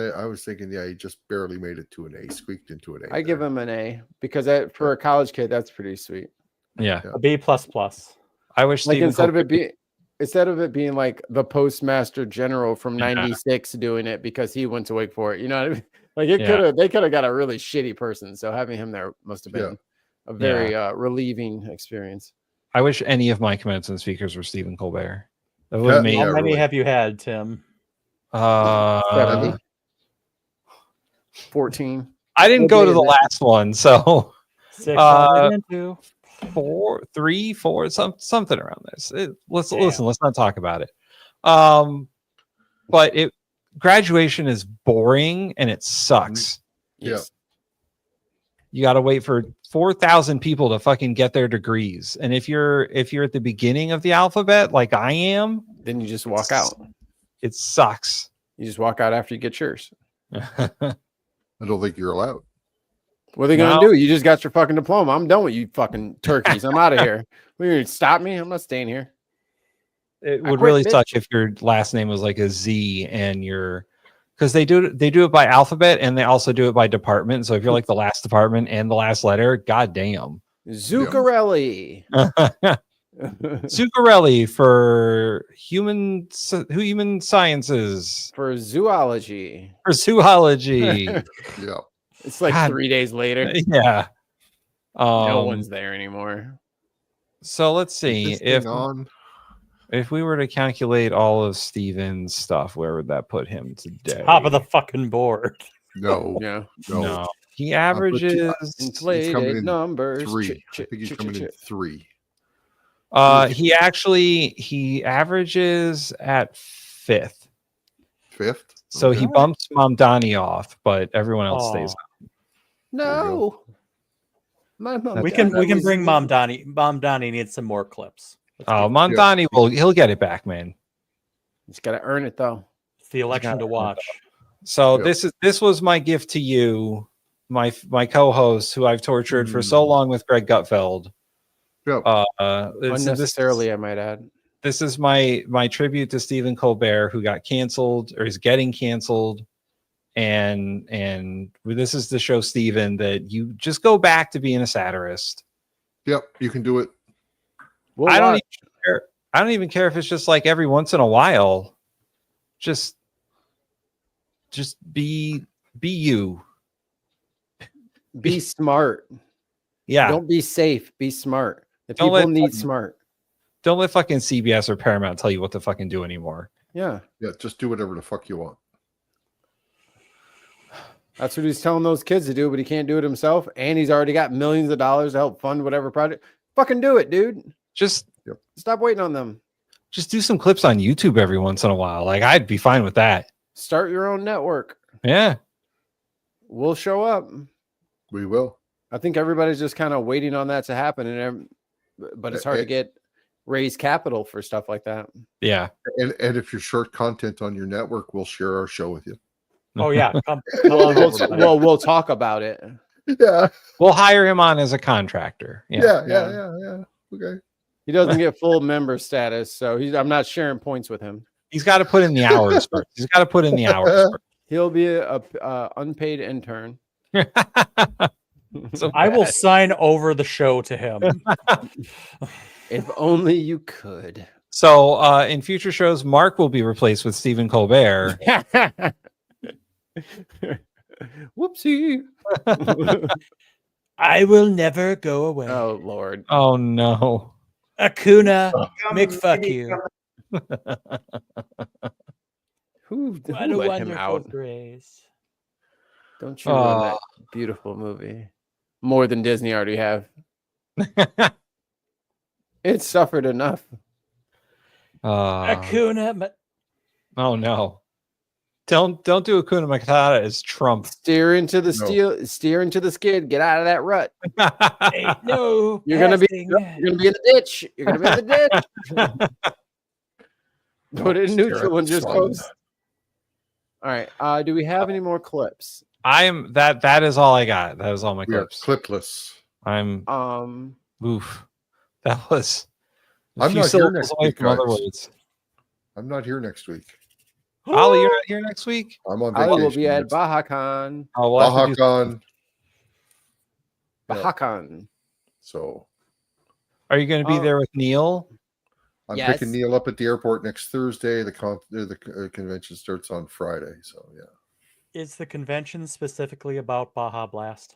yeah, he just barely made it to an A, squeaked into an A. I give him an A because for a college kid, that's pretty sweet. Yeah. A B plus plus. I wish like Stephen instead of it being like the postmaster general from '96 doing it because he went to Wake Forest. You know what I mean? Like they could have got a really shitty person. So having him there must have been a very relieving experience. I wish any of my commencement speakers were Stephen Colbert. That would have made. How many have you had, Tim? 70? 14. I didn't go to the last one, so 602. 4, 3, 4, something around this. Listen. Let's not talk about it. But graduation is boring and it sucks. Yes. You got to wait for 4,000 people to fucking get their degrees, and if you're at the beginning of the alphabet, like I am, then you just walk out. It sucks. You just walk out after you get yours. I don't think you're allowed. What are they gonna do? You just got your fucking diploma. I'm done with you fucking turkeys. I'm out of here. Will you stop me? I'm not staying here. It would really suck if your last name was like a Z and because they do it by alphabet and they also do it by department. So if you're like the last department and the last letter, goddamn. Zuccarelli. Zuccarelli for human sciences. For zoology. For zoology. Yeah. It's like 3 days later. Yeah. No one's there anymore. So let's see if we were to calculate all of Steven's stuff, where would that put him today? Top of the fucking board. No. Yeah. No. He averages inflated numbers. 3. I think he's coming in 3. He averages at 5th. 5th. So he bumps Mom Donnie off, but everyone else stays on. No. We can bring Mom Donnie. Mom Donnie needs some more clips. Mom Donnie he'll get it back, man. He's got to earn it though. It's the election to watch. So this was my gift to you, my co-host, who I've tortured for so long with Greg Gutfeld. Unnecessarily, I might add. This is my tribute to Stephen Colbert, who got canceled or is getting canceled, and this is to show Stephen that you just go back to being a satirist. Yep, you can do it. I don't even care if it's just like every once in a while. Just be you. Be smart. Yeah. Don't be safe. Be smart. The people need smart. Don't let fucking CBS or Paramount tell you what to fucking do anymore. Yeah. Yeah, just do whatever the fuck you want. That's what he's telling those kids to do, but he can't do it himself. And he's already got millions of dollars to help fund whatever project. Fucking do it, dude. Just stop waiting on them. Just do some clips on YouTube every once in a while. Like, I'd be fine with that. Start your own network. Yeah. We'll show up. We will. I think everybody's just kind of waiting on that to happen. But it's hard to raise capital for stuff like that. Yeah. And if you're short content on your network, we'll share our show with you. Oh yeah. We'll talk about it. Yeah. We'll hire him on as a contractor. Yeah. Okay. He doesn't get full member status, so I'm not sharing points with him. He's got to put in the hours first. He's got to put in the hours first. He'll be a unpaid intern. So I will sign over the show to him. If only you could. So in future shows, Mark will be replaced with Stephen Colbert. Whoopsie. I will never go away. Oh, Lord. Oh, no. Acuna, McFuck you. Who What a let him wonderful out? phrase. Don't you ruin that beautiful movie. More than Disney already have. It suffered enough. Acuna. Oh, no. Don't do Hakuna Matata as Trump. Steer into the steer into the skid. Get out of that rut. No, you're gonna be in the ditch. You're gonna be in the ditch. Put it in neutral and just coast. All right. Do we have any more clips? That is all I got. That was all my clips. Clipless. Oof. That was I'm not here next week, guys. Words. I'm not here next week. Ollie, you're not here next week? I'm on I vacation. will be at BajaCon. Oh, we'll BajaCon. BajaCon. So, are you going to be there with Neil? I'm picking Neil up at the airport next Thursday. The convention starts on Friday. So, yeah. Is the convention specifically about Baja Blast?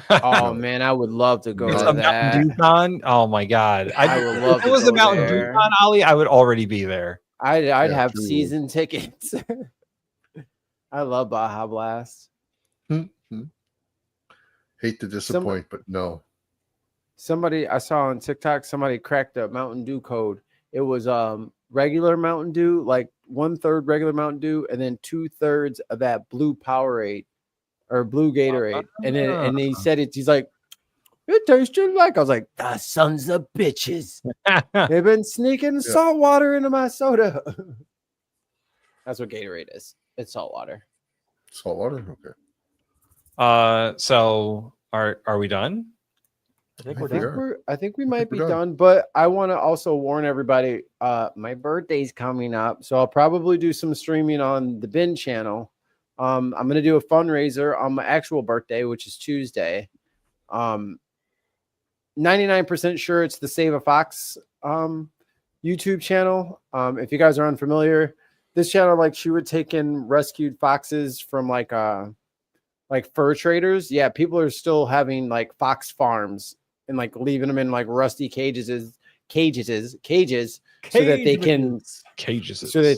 Oh man, I would love to go to that. Mountain Dew Con? Oh my god, I would love. If it was a Mountain Dew Con, Ollie, I would already be there. I'd have season tickets. I love Baja Blast. Hate to disappoint, but no. Somebody I saw on TikTok, somebody cracked a Mountain Dew code. It was regular Mountain Dew, like 1/3 regular Mountain Dew, and then 2/3 of that blue Powerade or blue Gatorade. And he said it. He's like, it tastes just like. I was like, the sons of bitches. They've been sneaking salt water into my soda. That's what Gatorade is. It's salt water. Salt water? Okay. So are we done? I think we might be done, but I want to also warn everybody, my birthday's coming up, so I'll probably do some streaming on the Bin channel. I'm going to do a fundraiser on my actual birthday, which is Tuesday. 99% sure it's the Save a Fox YouTube channel. If you guys are unfamiliar, this channel, like, she would take in rescued foxes from like fur traders. Yeah, people are still having like fox farms and like leaving them in like rusty cages so that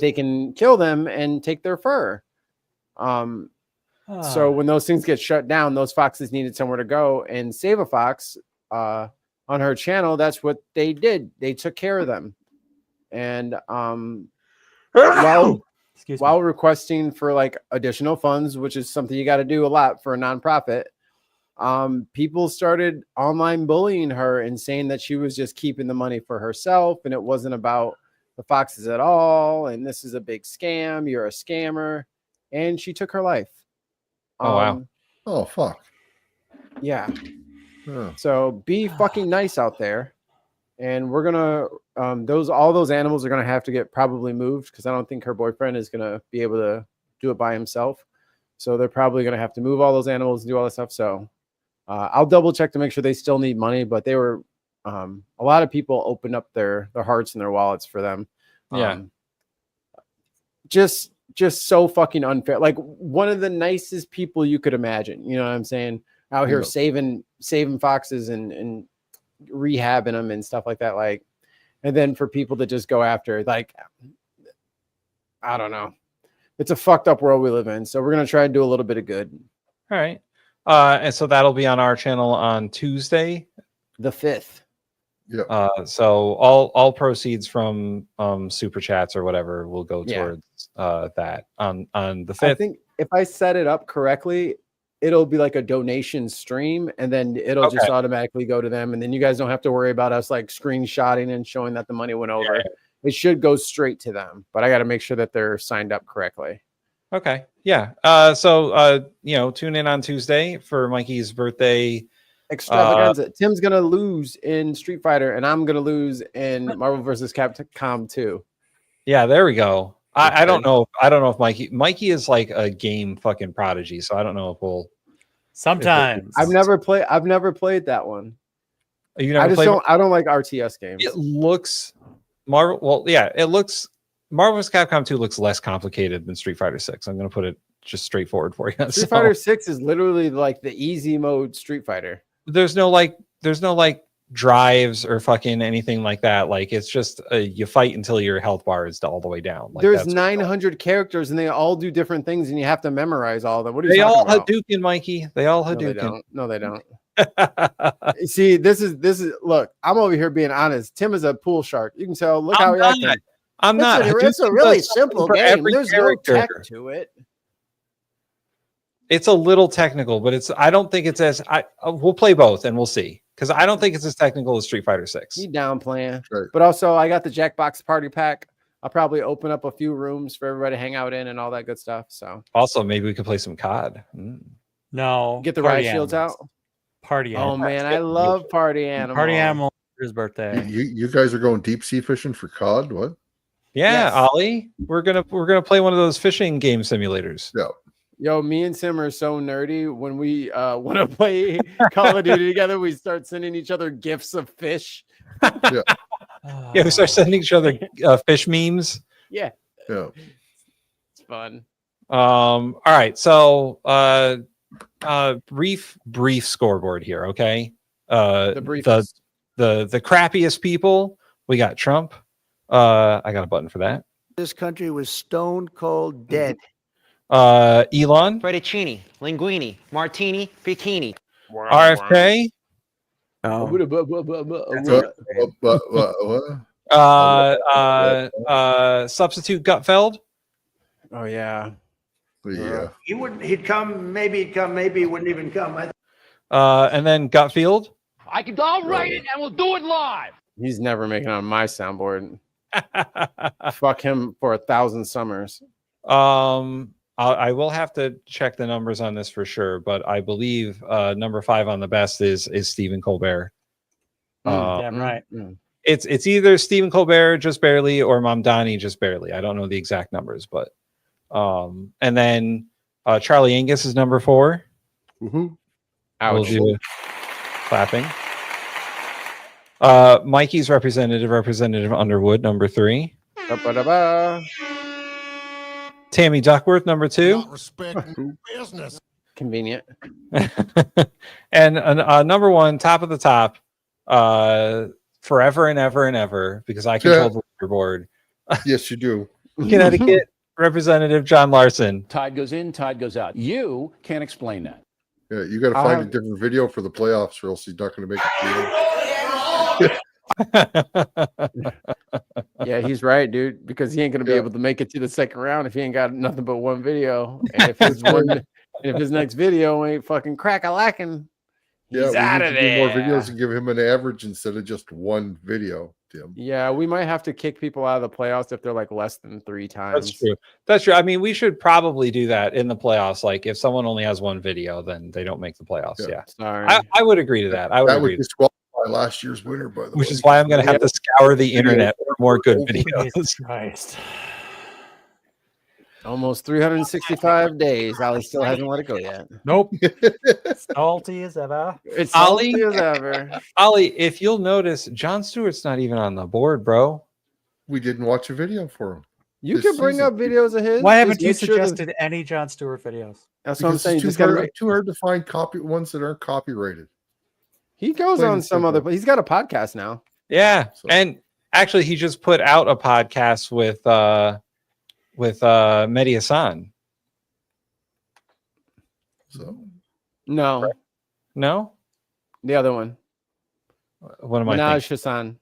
they can kill them and take their fur. So when those things get shut down, those foxes needed somewhere to go, and Save a Fox on her channel, that's what they did. They took care of them. And while requesting for like additional funds, which is something you got to do a lot for a nonprofit, people started online bullying her and saying that she was just keeping the money for herself and it wasn't about the foxes at all, and this is a big scam, you're a scammer, and she took her life. Oh wow. Oh fuck. Yeah. So be fucking nice out there, and we're gonna all those animals are gonna have to get probably moved because I don't think her boyfriend is gonna be able to do it by himself. So they're probably gonna have to move all those animals and do all that stuff. So I'll double check to make sure they still need money, but they were a lot of people opened up their hearts and their wallets for them. Just so fucking unfair. Like one of the nicest people you could imagine. You know what I'm saying? Out here saving foxes and rehabbing them and stuff like that. Like, and then for people to just go after, like, I don't know. It's a fucked up world we live in. So we're gonna try and do a little bit of good. All right. And so that'll be on our channel on Tuesday, the 5th. Yeah. So all proceeds from super chats or whatever will go towards that on the 5th. I think if I set it up correctly, it'll be like a donation stream, and then it'll just automatically go to them, and then you guys don't have to worry about us like screenshotting and showing that the money went over. Yeah. It should go straight to them, but I got to make sure that they're signed up correctly. Okay. Yeah. So tune in on Tuesday for Mikey's birthday Extravaganza. Tim's gonna lose in Street Fighter, and I'm gonna lose in Marvel vs. Capcom 2. Yeah, there we go. I don't know. I don't know if Mikey is like a game fucking prodigy, so I don't know if we'll. Sometimes I've never played that one. You never I just played don't. I don't like RTS games. It looks Marvel. Well, yeah, it looks Marvel vs. Capcom 2 looks less complicated than Street Fighter 6. I'm gonna put it just straightforward for you. Street Fighter 6 is literally like the easy mode Street Fighter. There's no drives or fucking anything like that. Like it's just you fight until your health bar is all the way down. Like, there's 900 characters and they all do different things, and you have to memorize all of them. What are you they talking all about? Hadouken, Mikey. They all Hadouken. No, they don't. See, this is look. I'm over here being honest. Tim is a pool shark. You can tell. Look how he acted. I'm not. It's a really simple game. There's no tech to it. It's a little technical, but I don't think it's as we'll play both and we'll see. Because I don't think it's as technical as Street Fighter 6. He down playing. Sure. But also I got the Jackbox party pack. I'll probably open up a few rooms for everybody to hang out in and all that good stuff. So also maybe we could play some COD. No. Get the riot shields out. Party animals. Oh man, I love party animals. Party animal for his birthday. You guys are going deep sea fishing for cod? What? Yeah, Yes. Ollie. We're gonna play one of those fishing game simulators. Yeah. Yo, me and Sim are so nerdy. When we want to play Call of Duty together, we start sending each other gifs of fish. Yeah. Yeah, we start sending each other fish memes. Yeah. Yeah. It's fun. All right. So brief scoreboard here, okay? The briefest. The crappiest people, we got Trump. I got a button for that. This country was stone cold dead. Elon, Fettuccine, linguine, martini, bikini. RFK, substitute Gutfeld. Oh yeah. Yeah. He'd come, maybe he wouldn't even come. And then Gutfield. I'll write it and we'll do it live. He's never making it on my soundboard. Fuck him for 1,000 summers. I will have to check the numbers on this for sure, but I believe number 5 on the best is Stephen Colbert. Damn right. It's either Stephen Colbert just barely or Mamdani just barely. I don't know the exact numbers, but and then Charlie Angus is number 4. Woohoo! We'll do clapping. Mikey's Representative Underwood, number 3. Tammy Duckworth, number 2. business. Convenient. And number 1, top of the top, forever and ever and ever, because I control the leaderboard. Yes, you do. Connecticut Representative John Larson. Tide goes in, tide goes out. You can't explain that. Yeah, you got to find a different video for the playoffs, or else he's not going to make it. Yeah, he's right, dude. Because he ain't gonna be able to make it to the second round if he ain't got nothing but one video. And if his next video ain't fucking crack-a-lacking, he's out of there. More videos and give him an average instead of just one video, Tim. Yeah, we might have to kick people out of the playoffs if they're like less than 3 times. That's true. I mean, we should probably do that in the playoffs. Like, if someone only has one video, then they don't make the playoffs. Yeah. Sorry. I would agree to that. I would agree. Last year's winner, by the way. Which is why I'm going to have to scour the internet for more good videos. Christ. Almost 365 days. Ali still hasn't let it go yet. Nope. Salty as ever. It's salty as ever. Ollie, if you'll notice, Jon Stewart's not even on the board, bro. We didn't watch a video for him. You can bring up videos of his. Why haven't you suggested any Jon Stewart videos? That's what I'm saying. It's too hard to find ones that aren't copyrighted. He goes on some other, but he's got a podcast now. Yeah, and actually, he just put out a podcast with Mehdi Hassan. So, no, the other one. What am I thinking? Hassan.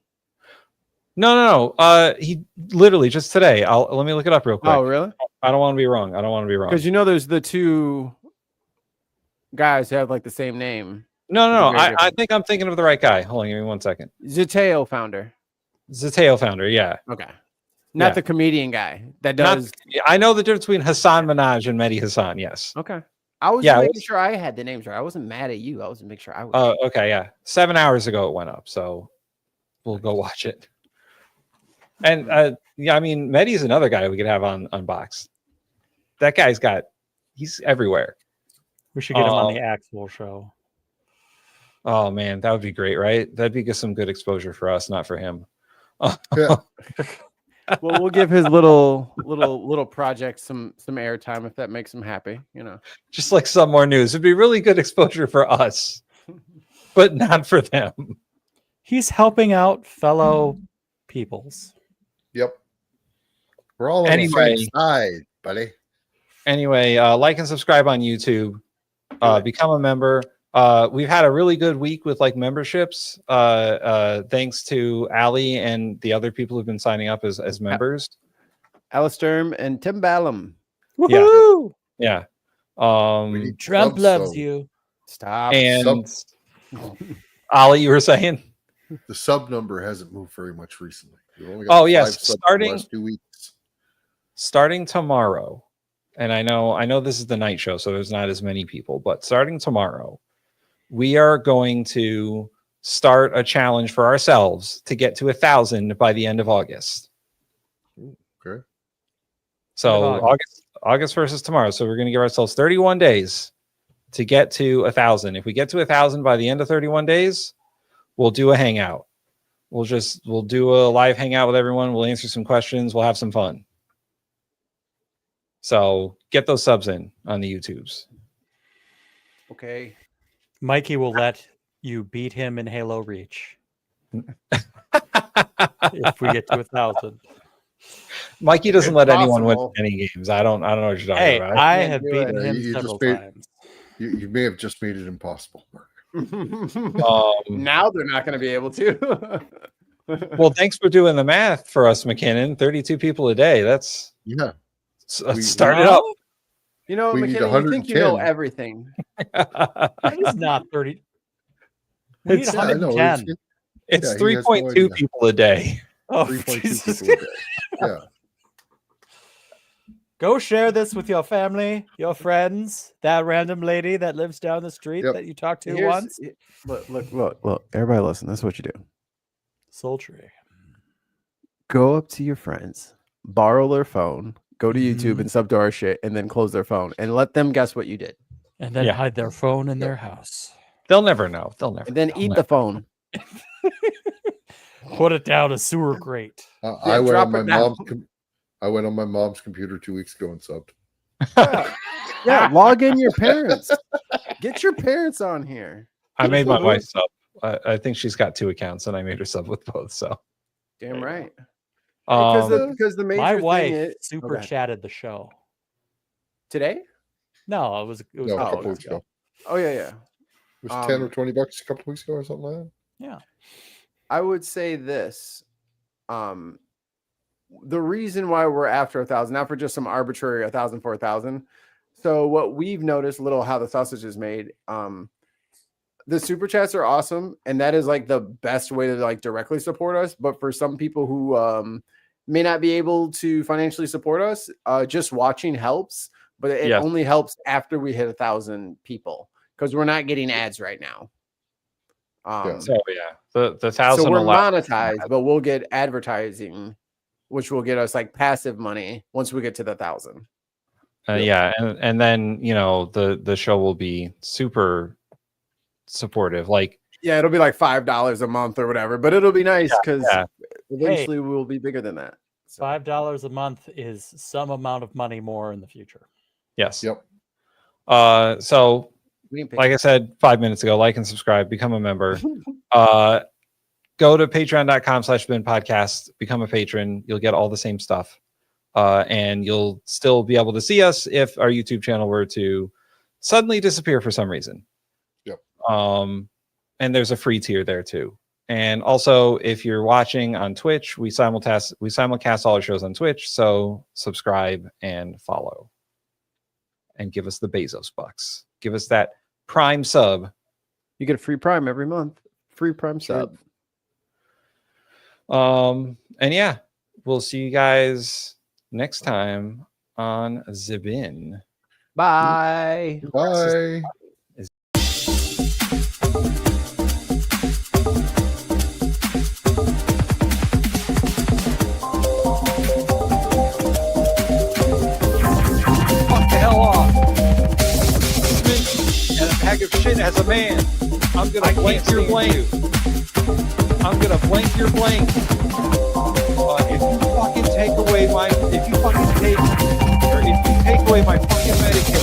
No. He literally just today. Let me look it up real quick. Oh, really? I don't want to be wrong. Because there's the 2 guys who have like the same name. No. I think I'm thinking of the right guy. Hold on, give me 1 second. Zateo founder, yeah. Okay. Not the comedian guy that does. I know the difference between Hassan Minhaj and Mehdi Hassan, yes. Okay. I was Yeah, just it making was- sure I had the names right. I wasn't mad at you. I was making sure I was. Okay, yeah. 7 hours ago it went up, so we'll go watch it. And yeah, I mean, Medi's another guy we could have on Unboxed. That guy's he's everywhere. We should get him on the actual show. Oh man, that would be great, right? That'd be some good exposure for us, not for him. Yeah. Well, we'll give his little project some airtime if that makes him happy. You know, Just like some more news. It'd be really good exposure for us, but not for them. He's helping out fellow peoples. Yep. We're all on the same side, buddy. Anyway, like and subscribe on YouTube. Become a member. We've had a really good week with like memberships. Thanks to Ali and the other people who've been signing up as members. Alistair and Tim Ballum. Woohoo! Yeah. Trump loves you. Stop. And Ali, you were saying the sub number hasn't moved very much recently. We've only got 5 subs in the last 2 weeks. Starting tomorrow, and I know this is the night show, so there's not as many people, but starting tomorrow, we are going to start a challenge for ourselves to get to 1,000 by the end of August. Okay. So August 1st is tomorrow. So we're going to give ourselves 31 days to get to 1,000. If we get to 1,000 by the end of 31 days, we'll do a hangout. We'll do a live hangout with everyone. We'll answer some questions. We'll have some fun. So get those subs in on the YouTubes. Okay. Mikey will let you beat him in Halo Reach if we get to 1,000. Mikey doesn't let anyone win any games. I don't know what you're talking Hey, about. I have beaten him several times. You may have just made it impossible, Mark. Now they're not going to be able to. Well, thanks for doing the math for us, McKinnon. 32 people a day. That's start it up. You know, We need McKinnon, you think you know 110. everything. He's not 30. We need It's 110. It's Yeah, he has no 3.2 idea. people a day. Oh, 3.2 Jesus. people a day. Yeah. Go share this with your family, your friends, that random lady that lives down the street that you talked to once. Look. Everybody listen. This is what you do. Sultry. Go up to your friends, borrow their phone, go to YouTube and sub to our shit, and then close their phone and let them guess what you did. And then hide their phone in their house. They'll never know. And then eat the phone. Put it down a sewer grate. I went on my mom's computer 2 weeks ago and subbed. Yeah, log in your parents. Get your parents on here. I made my wife sub. I think she's got 2 accounts, and I made her sub with both. So Damn right. Um, Because the major My thing wife is super chatted the show. today. No, it was No, a couple weeks ago. Oh yeah. It was 10 or 20 bucks a couple weeks ago or something like that. Yeah. I would say this. The reason why we're after 1,000, not for just some arbitrary 1,000 for 1,000. So what we've noticed, little how the sausage is made. The super chats are awesome, and that is like the best way to like directly support us. But for some people who may not be able to financially support us, just watching helps. But it only helps after we hit 1,000 people because we're not getting ads right now. So yeah, the 1,000. So we're monetized, but we'll get advertising, which will get us like passive money once we get to the 1,000. Yeah, and then the show will be super supportive. Like it'll be like $5 a month or whatever, but it'll be nice because eventually Hey. we will be bigger than that. $5 a month is some amount of money more in the future. Yes. Yep. So We didn't pay like I said 5 minutes ago, like and subscribe, become a member. Go to patreon.com/bin podcast, become a patron. You'll get all the same stuff. And you'll still be able to see us if our YouTube channel were to suddenly disappear for some reason. Yep. And there's a free tier there too. And also, if you're watching on Twitch, we simulcast all our shows on Twitch. So subscribe and follow, and give us the Bezos bucks. Give us that Prime sub. You get a free Prime every month. Free Prime sub. And yeah, we'll see you guys next time on Zibin. Bye. Bye. Fuck the hell off. And a bag of shit as a man. I'm gonna blank your blank. I'm gonna blank your blank. If you fucking take away my fucking medication,